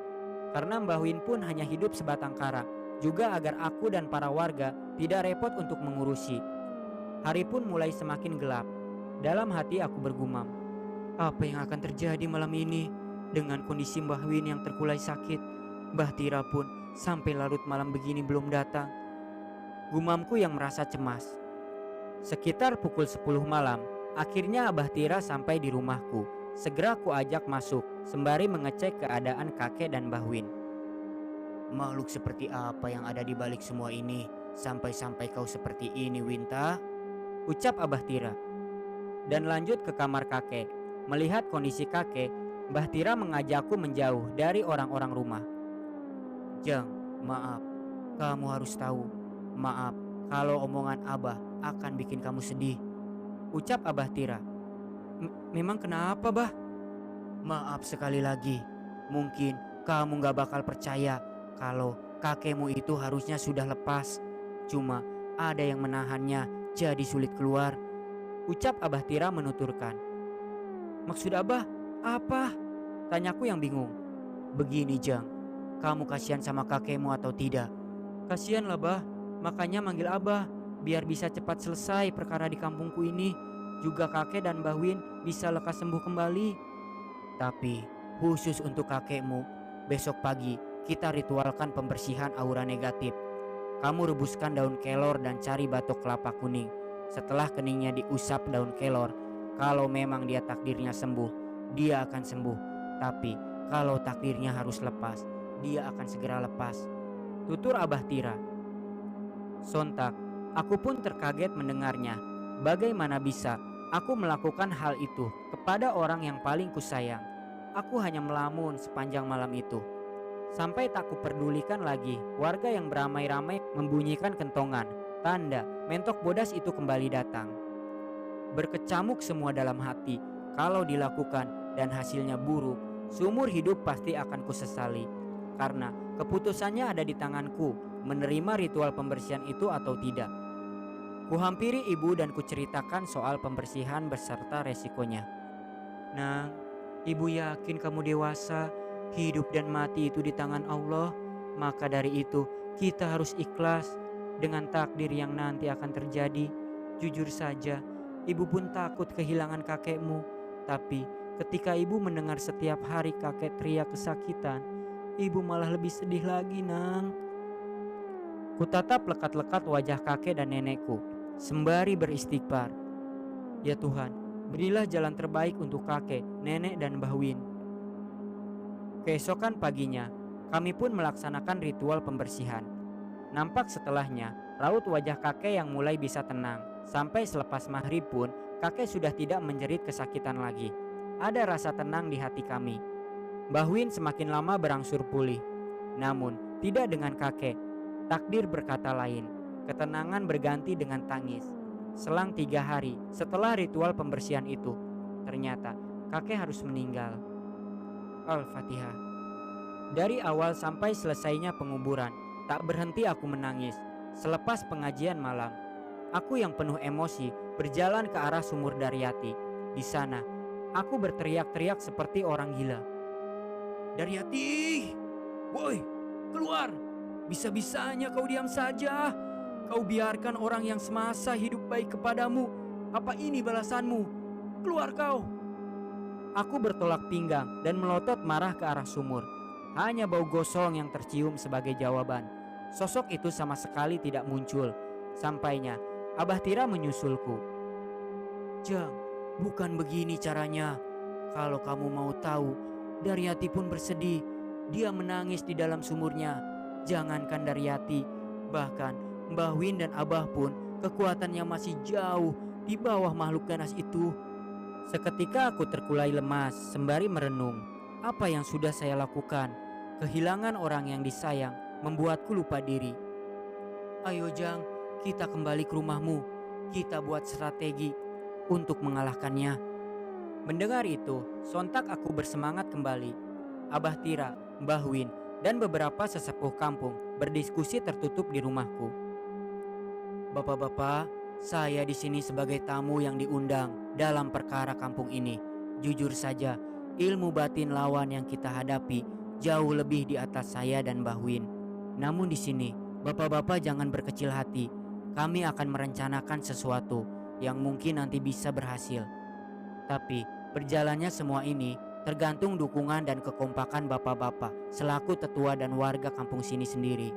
Karena Mbah Win pun hanya hidup sebatang kara, juga agar aku dan para warga tidak repot untuk mengurusi. Hari pun mulai semakin gelap. Dalam hati aku bergumam, apa yang akan terjadi malam ini dengan kondisi Mbah Win yang terkulai sakit? Mbah Tira pun sampai larut malam begini belum datang. Gumamku yang merasa cemas. Sekitar pukul 10 malam, akhirnya Abah Tira sampai di rumahku. Segera ku ajak masuk, sembari mengecek keadaan kakek dan Mbah Win. Makhluk seperti apa yang ada di balik semua ini? Sampai-sampai kau seperti ini, Winta? Ucap Abah Tira. Dan lanjut ke kamar kakek. Melihat kondisi kakek, Mbah Tira mengajakku menjauh dari orang-orang rumah. Jang, maaf. Kamu harus tahu. Maaf kalau omongan Abah akan bikin kamu sedih. Ucap Abah Tira. Memang kenapa, Bah? Maaf sekali lagi. Mungkin kamu gak bakal percaya kalau kakekmu itu harusnya sudah lepas. Cuma ada yang menahannya jadi sulit keluar. Ucap Abah Tira menuturkan. Maksud Abah apa? Tanyaku yang bingung. Begini, Jang. Kamu kasihan sama kakekmu atau tidak? Kasihan lah, Bah. Makanya manggil Abah biar bisa cepat selesai perkara di kampungku ini. Juga kakek dan Mbah Win bisa lekas sembuh kembali. Tapi khusus untuk kakekmu, besok pagi kita ritualkan pembersihan aura negatif. Kamu rebuskan daun kelor dan cari batok kelapa kuning. Setelah keningnya diusap daun kelor, kalau memang dia takdirnya sembuh, dia akan sembuh. Tapi kalau takdirnya harus lepas, dia akan segera lepas. Tutur Abah Tira. Sontak, aku pun terkaget mendengarnya. Bagaimana bisa aku melakukan hal itu kepada orang yang paling kusayang? Aku hanya melamun sepanjang malam itu. Sampai tak kuperdulikan lagi warga yang beramai-ramai membunyikan kentongan, tanda mentok bodas itu kembali datang. Berkecamuk semua dalam hati, kalau dilakukan dan hasilnya buruk, seumur hidup pasti akan kusesali. Karena keputusannya ada di tanganku, menerima ritual pembersihan itu atau tidak. Kuhampiri ibu dan kuceritakan soal pembersihan beserta resikonya. Nang, ibu yakin kamu dewasa, hidup dan mati itu di tangan Allah. Maka dari itu kita harus ikhlas dengan takdir yang nanti akan terjadi. Jujur saja, ibu pun takut kehilangan kakekmu. Tapi ketika ibu mendengar setiap hari kakek teriak kesakitan, ibu malah lebih sedih lagi, Nang. Kutatap lekat-lekat wajah kakek dan nenekku, sembari beristighfar. Ya Tuhan, berilah jalan terbaik untuk kakek, nenek dan Mbah Win. Keesokan paginya, kami pun melaksanakan ritual pembersihan. Nampak setelahnya, raut wajah kakek yang mulai bisa tenang. Sampai selepas maghrib pun, kakek sudah tidak menjerit kesakitan lagi. Ada rasa tenang di hati kami. Mbah Win semakin lama berangsur pulih. Namun, tidak dengan kakek. Takdir berkata lain. Ketenangan berganti dengan tangis. Selang 3 hari setelah ritual pembersihan itu, ternyata kakek harus meninggal. Al-Fatihah. Dari awal sampai selesainya penguburan, tak berhenti aku menangis. Selepas pengajian malam, aku yang penuh emosi berjalan ke arah sumur Daryati. Di sana, aku berteriak-teriak seperti orang gila. Daryati, woi, keluar! Bisa-bisanya kau diam saja. Kau biarkan orang yang semasa hidup baik kepadamu. Apa ini balasanmu? Keluar kau! Aku bertolak pinggang dan melotot marah ke arah sumur. Hanya bau gosong yang tercium sebagai jawaban. Sosok itu sama sekali tidak muncul. Sampainya, Abah Tira menyusulku. Jang, bukan begini caranya. Kalau kamu mau tahu, Daryati pun bersedih. Dia menangis di dalam sumurnya. Jangankan Daryati, bahkan Mbah Win dan Abah pun kekuatannya masih jauh di bawah makhluk ganas itu. Seketika aku terkulai lemas sembari merenung. Apa yang sudah saya lakukan? Kehilangan orang yang disayang membuatku lupa diri. Ayo Jang, kita kembali ke rumahmu. Kita buat strategi untuk mengalahkannya. Mendengar itu, sontak aku bersemangat kembali. Abah Tira, Mbah Win, dan beberapa sesepuh kampung berdiskusi tertutup di rumahku. Bapak-bapak, saya di sini sebagai tamu yang diundang dalam perkara kampung ini. Jujur saja, ilmu batin lawan yang kita hadapi jauh lebih di atas saya dan Mbah Win. Namun di sini, bapak-bapak jangan berkecil hati. Kami akan merencanakan sesuatu yang mungkin nanti bisa berhasil. Tapi berjalannya semua ini tergantung dukungan dan kekompakan bapak-bapak selaku tetua dan warga kampung sini sendiri.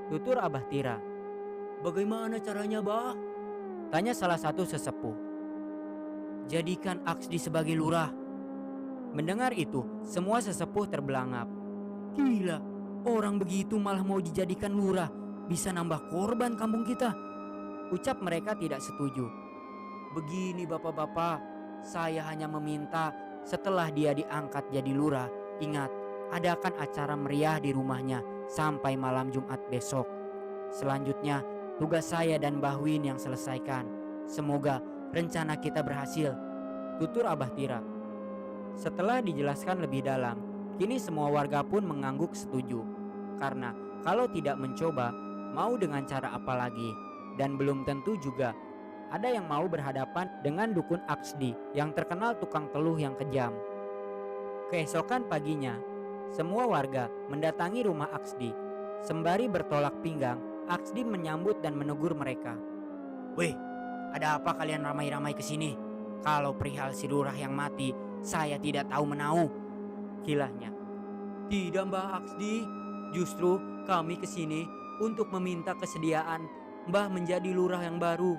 Tutur Abah Tira. Bagaimana caranya, Bah? Tanya salah satu sesepuh. Jadikan Aksdi sebagai lurah. Mendengar itu, semua sesepuh terbelangap. Gila, orang begitu malah mau dijadikan lurah. Bisa nambah korban kampung kita. Ucap mereka tidak setuju. Begini bapak-bapak, saya hanya meminta setelah dia diangkat jadi lurah, ingat, adakan acara meriah di rumahnya sampai malam Jumat besok. Selanjutnya, tugas saya dan Mbah Win yang selesaikan. Semoga rencana kita berhasil. Tutur Abah Tira. Setelah dijelaskan lebih dalam, kini semua warga pun mengangguk setuju. Karena kalau tidak mencoba, mau dengan cara apa lagi? Dan belum tentu juga ada yang mau berhadapan dengan dukun Aksdi yang terkenal tukang teluh yang kejam. Keesokan paginya, semua warga mendatangi rumah Aksdi. Sembari bertolak pinggang, Aksdi menyambut dan menegur mereka. Weh, ada apa kalian ramai-ramai ke sini? Kalau perihal si lurah yang mati, saya tidak tahu menau. Kilahnya. Tidak Mbah Aksdi, justru kami ke sini untuk meminta kesediaan Mbah menjadi lurah yang baru.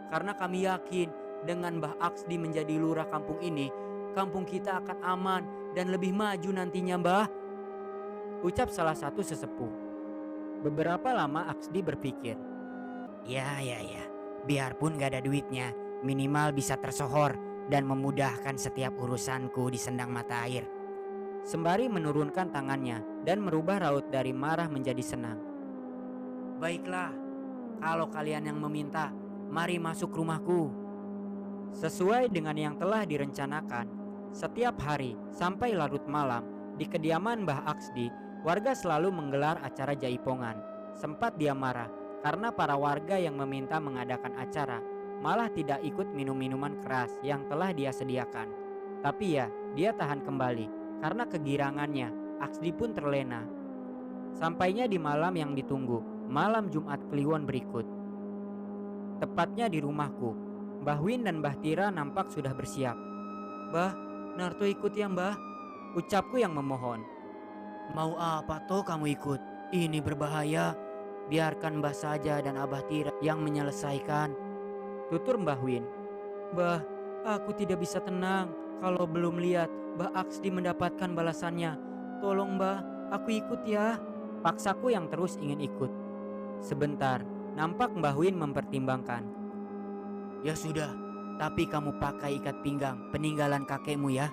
Karena kami yakin dengan Mbah Aksdi menjadi lurah kampung ini, kampung kita akan aman dan lebih maju nantinya, Mbah. Ucap salah satu sesepuh. Beberapa lama Aksdi berpikir. Ya, biarpun gak ada duitnya, minimal bisa tersohor dan memudahkan setiap urusanku di sendang mata air. Sembari menurunkan tangannya dan merubah raut dari marah menjadi senang. Baiklah, kalau kalian yang meminta, mari masuk rumahku. Sesuai dengan yang telah direncanakan, setiap hari sampai larut malam di kediaman Mbah Aksdi, warga selalu menggelar acara jaipongan. Sempat dia marah karena para warga yang meminta mengadakan acara malah tidak ikut minum minuman keras yang telah dia sediakan. Tapi ya, dia tahan kembali karena kegirangannya. Aksdi pun terlena. Sampainya di malam yang ditunggu, malam Jumat Kliwon berikut. Tepatnya di rumahku, Mbah Win dan Mbah Tira nampak sudah bersiap. Mbah, Narto ikut ya Mbah? Ucapku yang memohon. Mau apa toh kamu ikut? Ini berbahaya. Biarkan Mbah saja dan Abah Tira yang menyelesaikan. Tutur Mbah Win. Mbah, aku tidak bisa tenang kalau belum lihat Mbah Aksdi mendapatkan balasannya. Tolong Mbah, aku ikut ya. Paksaku yang terus ingin ikut. Sebentar, nampak Mbah Win mempertimbangkan. Ya sudah, tapi kamu pakai ikat pinggang peninggalan kakekmu ya.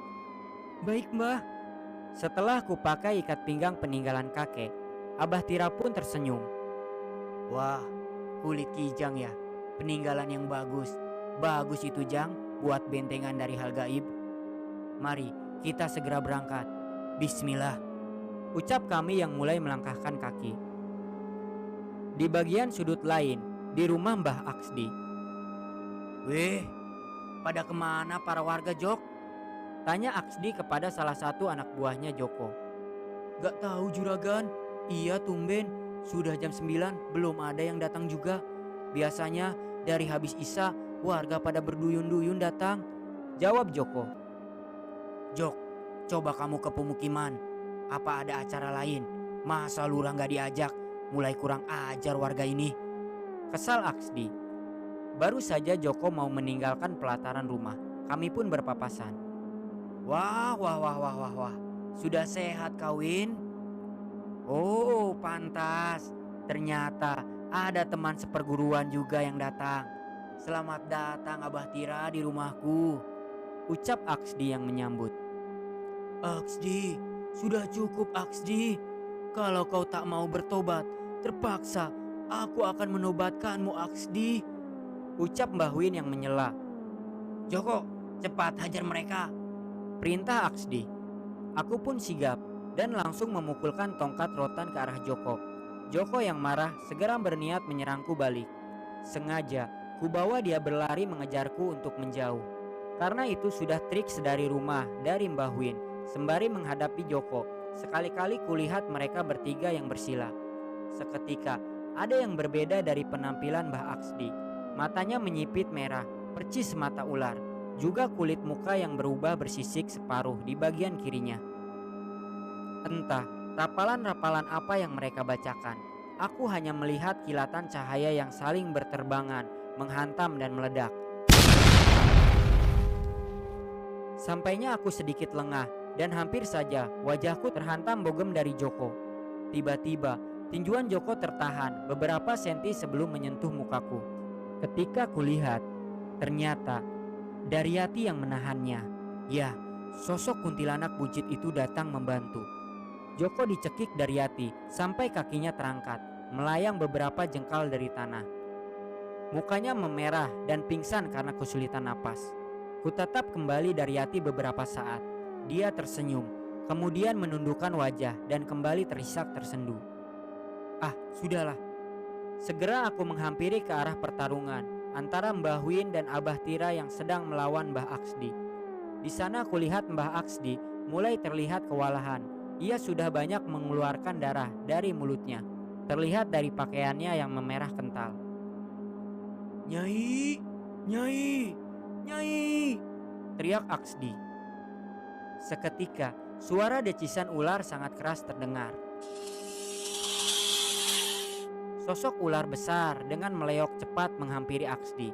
Baik Mbah. Setelah ku pakai ikat pinggang peninggalan kakek, Abah Tira pun tersenyum. Wah, kulit kijang ya, peninggalan yang bagus. Bagus itu Jang, buat bentengan dari hal gaib. Mari kita segera berangkat. Bismillah. Ucap kami yang mulai melangkahkan kaki. Di bagian sudut lain, di rumah Mbah Aksdi. Weh, pada kemana para warga Jok? Tanya Aksdi kepada salah satu anak buahnya Joko. Gak tahu juragan, iya tumben. Sudah jam 9 belum ada yang datang juga. Biasanya dari habis Isya warga pada berduyun-duyun datang. Jawab Joko. Jok, coba kamu ke pemukiman. Apa ada acara lain? Masa lurah gak diajak? Mulai kurang ajar warga ini. Kesal Aksdi. Baru saja Joko mau meninggalkan pelataran rumah, kami pun berpapasan. Wah. Sudah sehat kawin? Oh, pantas. Ternyata ada teman seperguruan juga yang datang. Selamat datang Abah Tira di rumahku. Ucap Aksdi yang menyambut. Aksdi, sudah cukup Aksdi. Kalau kau tak mau bertobat, terpaksa aku akan menobatkanmu Aksdi. Ucap Mbah Win yang menyela. Joko, cepat hajar mereka. Perintah Aksdi. Aku pun sigap dan langsung memukulkan tongkat rotan ke arah Joko. Joko yang marah segera berniat menyerangku balik. Sengaja kubawa dia berlari mengejarku untuk menjauh. Karena itu sudah trik sedari rumah dari Mbah Win. Sembari menghadapi Joko, sekali-kali kulihat mereka bertiga yang bersila. Seketika ada yang berbeda dari penampilan Mbah Aksdi. Matanya menyipit merah, percis mata ular. Juga kulit muka yang berubah bersisik separuh di bagian kirinya. Entah rapalan-rapalan apa yang mereka bacakan. Aku hanya melihat kilatan cahaya yang saling berterbangan, menghantam dan meledak. Sampainya aku sedikit lengah dan hampir saja wajahku terhantam bogem dari Joko. Tiba-tiba tinjuan Joko tertahan beberapa senti sebelum menyentuh mukaku. Ketika kulihat, ternyata Daryati yang menahannya. Ya, sosok kuntilanak buncit itu datang membantu. Joko dicekik Daryati sampai kakinya terangkat, melayang beberapa jengkal dari tanah. Mukanya memerah dan pingsan karena kesulitan napas. Kutatap kembali Daryati beberapa saat. Dia tersenyum, kemudian menundukkan wajah dan kembali terisak tersendu. Ah, sudahlah. Segera aku menghampiri ke arah pertarungan antara Mbah Win dan Abah Tira yang sedang melawan Mbah Aksdi. Di sana kulihat Mbah Aksdi mulai terlihat kewalahan. Ia sudah banyak mengeluarkan darah dari mulutnya. Terlihat dari pakaiannya yang memerah kental. Nyai, Nyai, Nyai, teriak Aksdi. Seketika suara decisan ular sangat keras terdengar. Sosok ular besar dengan meleok cepat menghampiri Aksdi.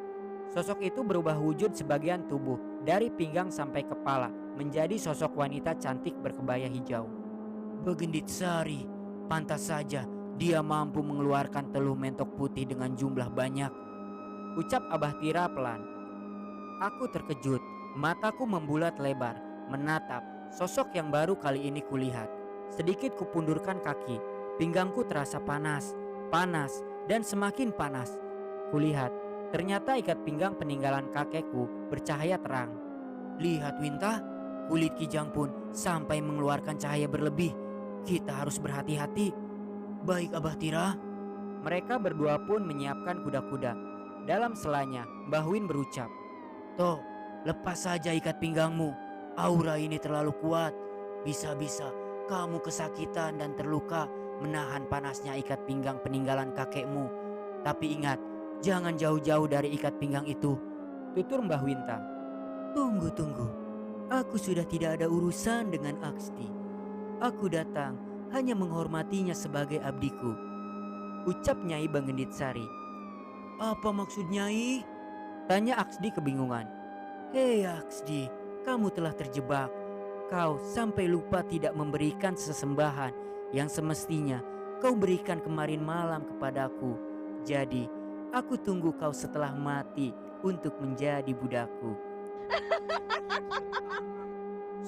Sosok itu berubah wujud sebagian tubuh dari pinggang sampai kepala menjadi sosok wanita cantik berkebaya hijau. Begendit Sari, pantas saja dia mampu mengeluarkan teluh mentok putih dengan jumlah banyak. Ucap Abah Tira pelan. Aku terkejut, mataku membulat lebar, menatap sosok yang baru kali ini kulihat. Sedikit kupundurkan kaki, pinggangku terasa panas, dan semakin panas. Kulihat, ternyata ikat pinggang peninggalan kakekku bercahaya terang. Lihat Winta, kulit kijang pun sampai mengeluarkan cahaya berlebih. Kita harus berhati-hati. Baik Abah Tira. Mereka berdua pun menyiapkan kuda-kuda. Dalam selanya, Mbah Win berucap, Toh, lepas saja ikat pinggangmu. Aura ini terlalu kuat. Bisa-bisa kamu kesakitan dan terluka menahan panasnya ikat pinggang peninggalan kakekmu. Tapi ingat, jangan jauh-jauh dari ikat pinggang itu. Tutur Mbah Winta. Tunggu. Aku sudah tidak ada urusan dengan Aksdi. Aku datang hanya menghormatinya sebagai abdiku. Ucap Nyai Bangendit Sari. Apa maksud Nyai? Tanya Aksdi kebingungan. Hei Aksdi, kamu telah terjebak. kau sampai lupa tidak memberikan sesembahan yang semestinya kau berikan kemarin malam kepadaku. Jadi, aku tunggu kau setelah mati untuk menjadi budakku."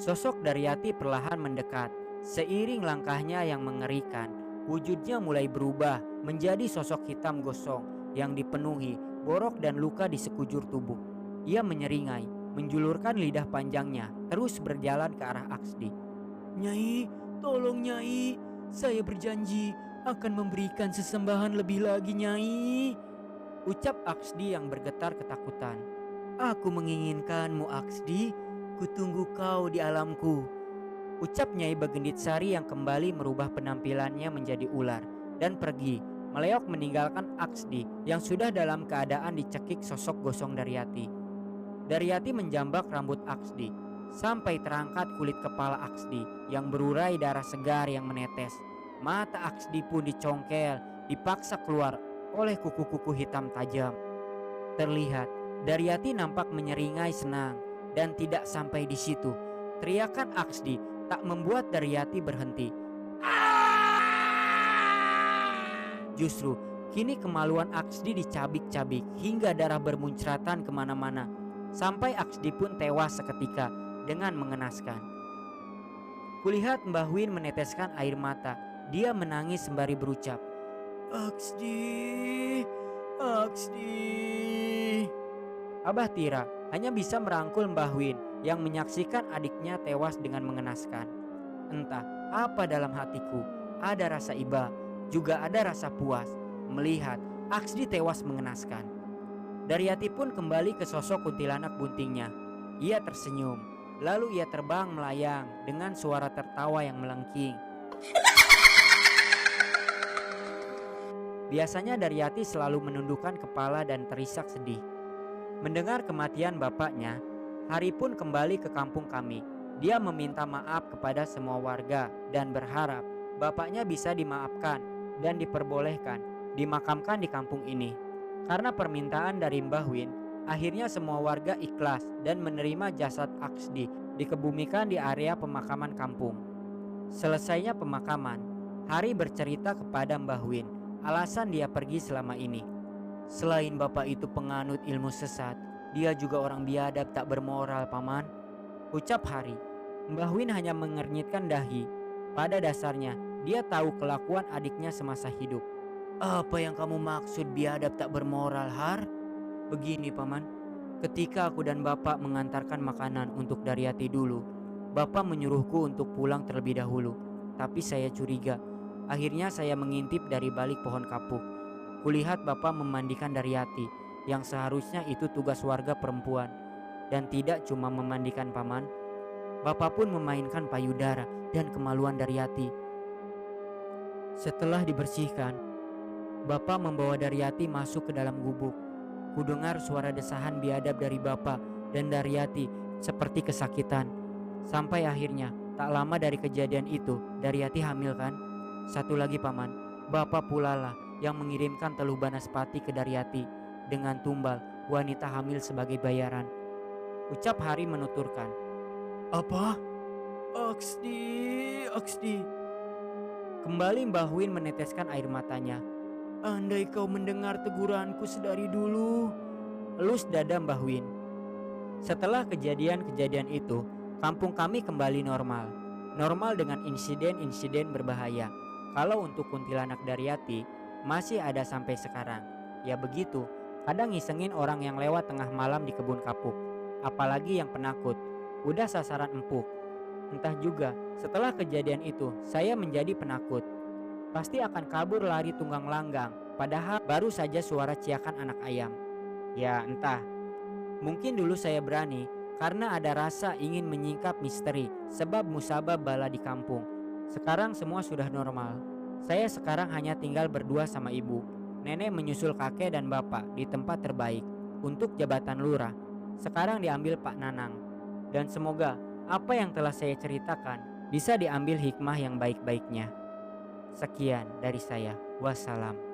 Sosok Daryati perlahan mendekat. Seiring langkahnya yang mengerikan, wujudnya mulai berubah menjadi sosok hitam gosong yang dipenuhi borok dan luka di sekujur tubuh. Ia menyeringai, menjulurkan lidah panjangnya, terus berjalan ke arah Aksdi. "Nyai, tolong Nyai. Saya berjanji akan memberikan sesembahan lebih lagi, Nyai," ucap Aksdi yang bergetar ketakutan. "Aku menginginkanmu, Aksdi. Kutunggu kau di alamku," ucap Nyai Begenditsari yang kembali merubah penampilannya menjadi ular dan pergi, meleok meninggalkan Aksdi yang sudah dalam keadaan dicekik sosok gosong Daryati. Daryati menjambak rambut Aksdi sampai terangkat kulit kepala Aksdi yang berurai darah segar yang menetes. Mata Aksdi pun dicongkel, dipaksa keluar oleh kuku-kuku hitam tajam. Terlihat Daryati nampak menyeringai senang, dan tidak sampai di situ. Teriakan Aksdi tak membuat Daryati berhenti. Justru kini kemaluan Aksdi dicabik-cabik hingga darah bermuncratan kemana-mana, sampai Aksdi pun tewas seketika dengan mengenaskan. Kulihat Mbah Win meneteskan air mata. Dia menangis sembari berucap, "Aksdi, Aksdi." Abah Tira hanya bisa merangkul Mbah Win yang menyaksikan adiknya tewas dengan mengenaskan. Entah apa dalam hatiku, ada rasa iba, juga ada rasa puas melihat Aksdi tewas mengenaskan. Daryati pun kembali ke sosok kuntilanak buntingnya. Ia tersenyum, lalu ia terbang melayang dengan suara tertawa yang melengking. Biasanya Daryati selalu menundukkan kepala dan terisak sedih. Mendengar kematian bapaknya, Hari pun kembali ke kampung kami. Dia meminta maaf kepada semua warga dan berharap bapaknya bisa dimaafkan dan diperbolehkan dimakamkan di kampung ini. Karena permintaan dari Mbah Win, akhirnya semua warga ikhlas dan menerima jasad Aksdi dikebumikan di area pemakaman kampung. Selesainya pemakaman, Hari bercerita kepada Mbah Win alasan dia pergi selama ini. Selain bapak itu penganut ilmu sesat, dia juga orang biadab tak bermoral, Paman, ucap Hari. Mbah Win hanya mengernyitkan dahi. Pada dasarnya, dia tahu kelakuan adiknya semasa hidup. Apa yang kamu maksud biadab tak bermoral, Har? Begini, Paman. Ketika aku dan bapak mengantarkan makanan untuk Daryati dulu, bapak menyuruhku untuk pulang terlebih dahulu. Tapi saya curiga. Akhirnya saya mengintip dari balik pohon kapuk. Kulihat bapak memandikan Daryati, yang seharusnya itu tugas warga perempuan. Dan tidak cuma memandikan, Paman. Bapak pun memainkan payudara dan kemaluan Daryati. Setelah dibersihkan, bapak membawa Daryati masuk ke dalam gubuk. Kudengar suara desahan biadab dari bapak dan Daryati seperti kesakitan. Sampai akhirnya, tak lama dari kejadian itu, Daryati hamil kan? Satu lagi, Paman, bapak pula lah yang mengirimkan teluh banaspati ke Daryati dengan tumbal wanita hamil sebagai bayaran, ucap Hari menuturkan. Apa? Aksdi. Kembali Mbah Win meneteskan air matanya. Andai kau mendengar teguranku sedari dulu, elus dada Mbah Win. Setelah kejadian-kejadian itu, kampung kami kembali normal. Normal dengan insiden-insiden berbahaya. Kalau untuk kuntilanak Daryati, masih ada sampai sekarang. Ya begitu, kadang ngisengin orang yang lewat tengah malam di kebun kapuk. Apalagi yang penakut, udah sasaran empuk. Entah juga, setelah kejadian itu, saya menjadi penakut. Pasti akan kabur lari tunggang langgang, padahal baru saja suara ciakan anak ayam. Ya entah, mungkin dulu saya berani karena ada rasa ingin menyingkap misteri sebab musabab bala di kampung. Sekarang semua sudah normal. Saya sekarang hanya tinggal berdua sama ibu. Nenek menyusul kakek dan bapak di tempat terbaik. Untuk jabatan lurah, sekarang diambil Pak Nanang. Dan semoga apa yang telah saya ceritakan bisa diambil hikmah yang baik-baiknya. Sekian dari saya. Wassalam.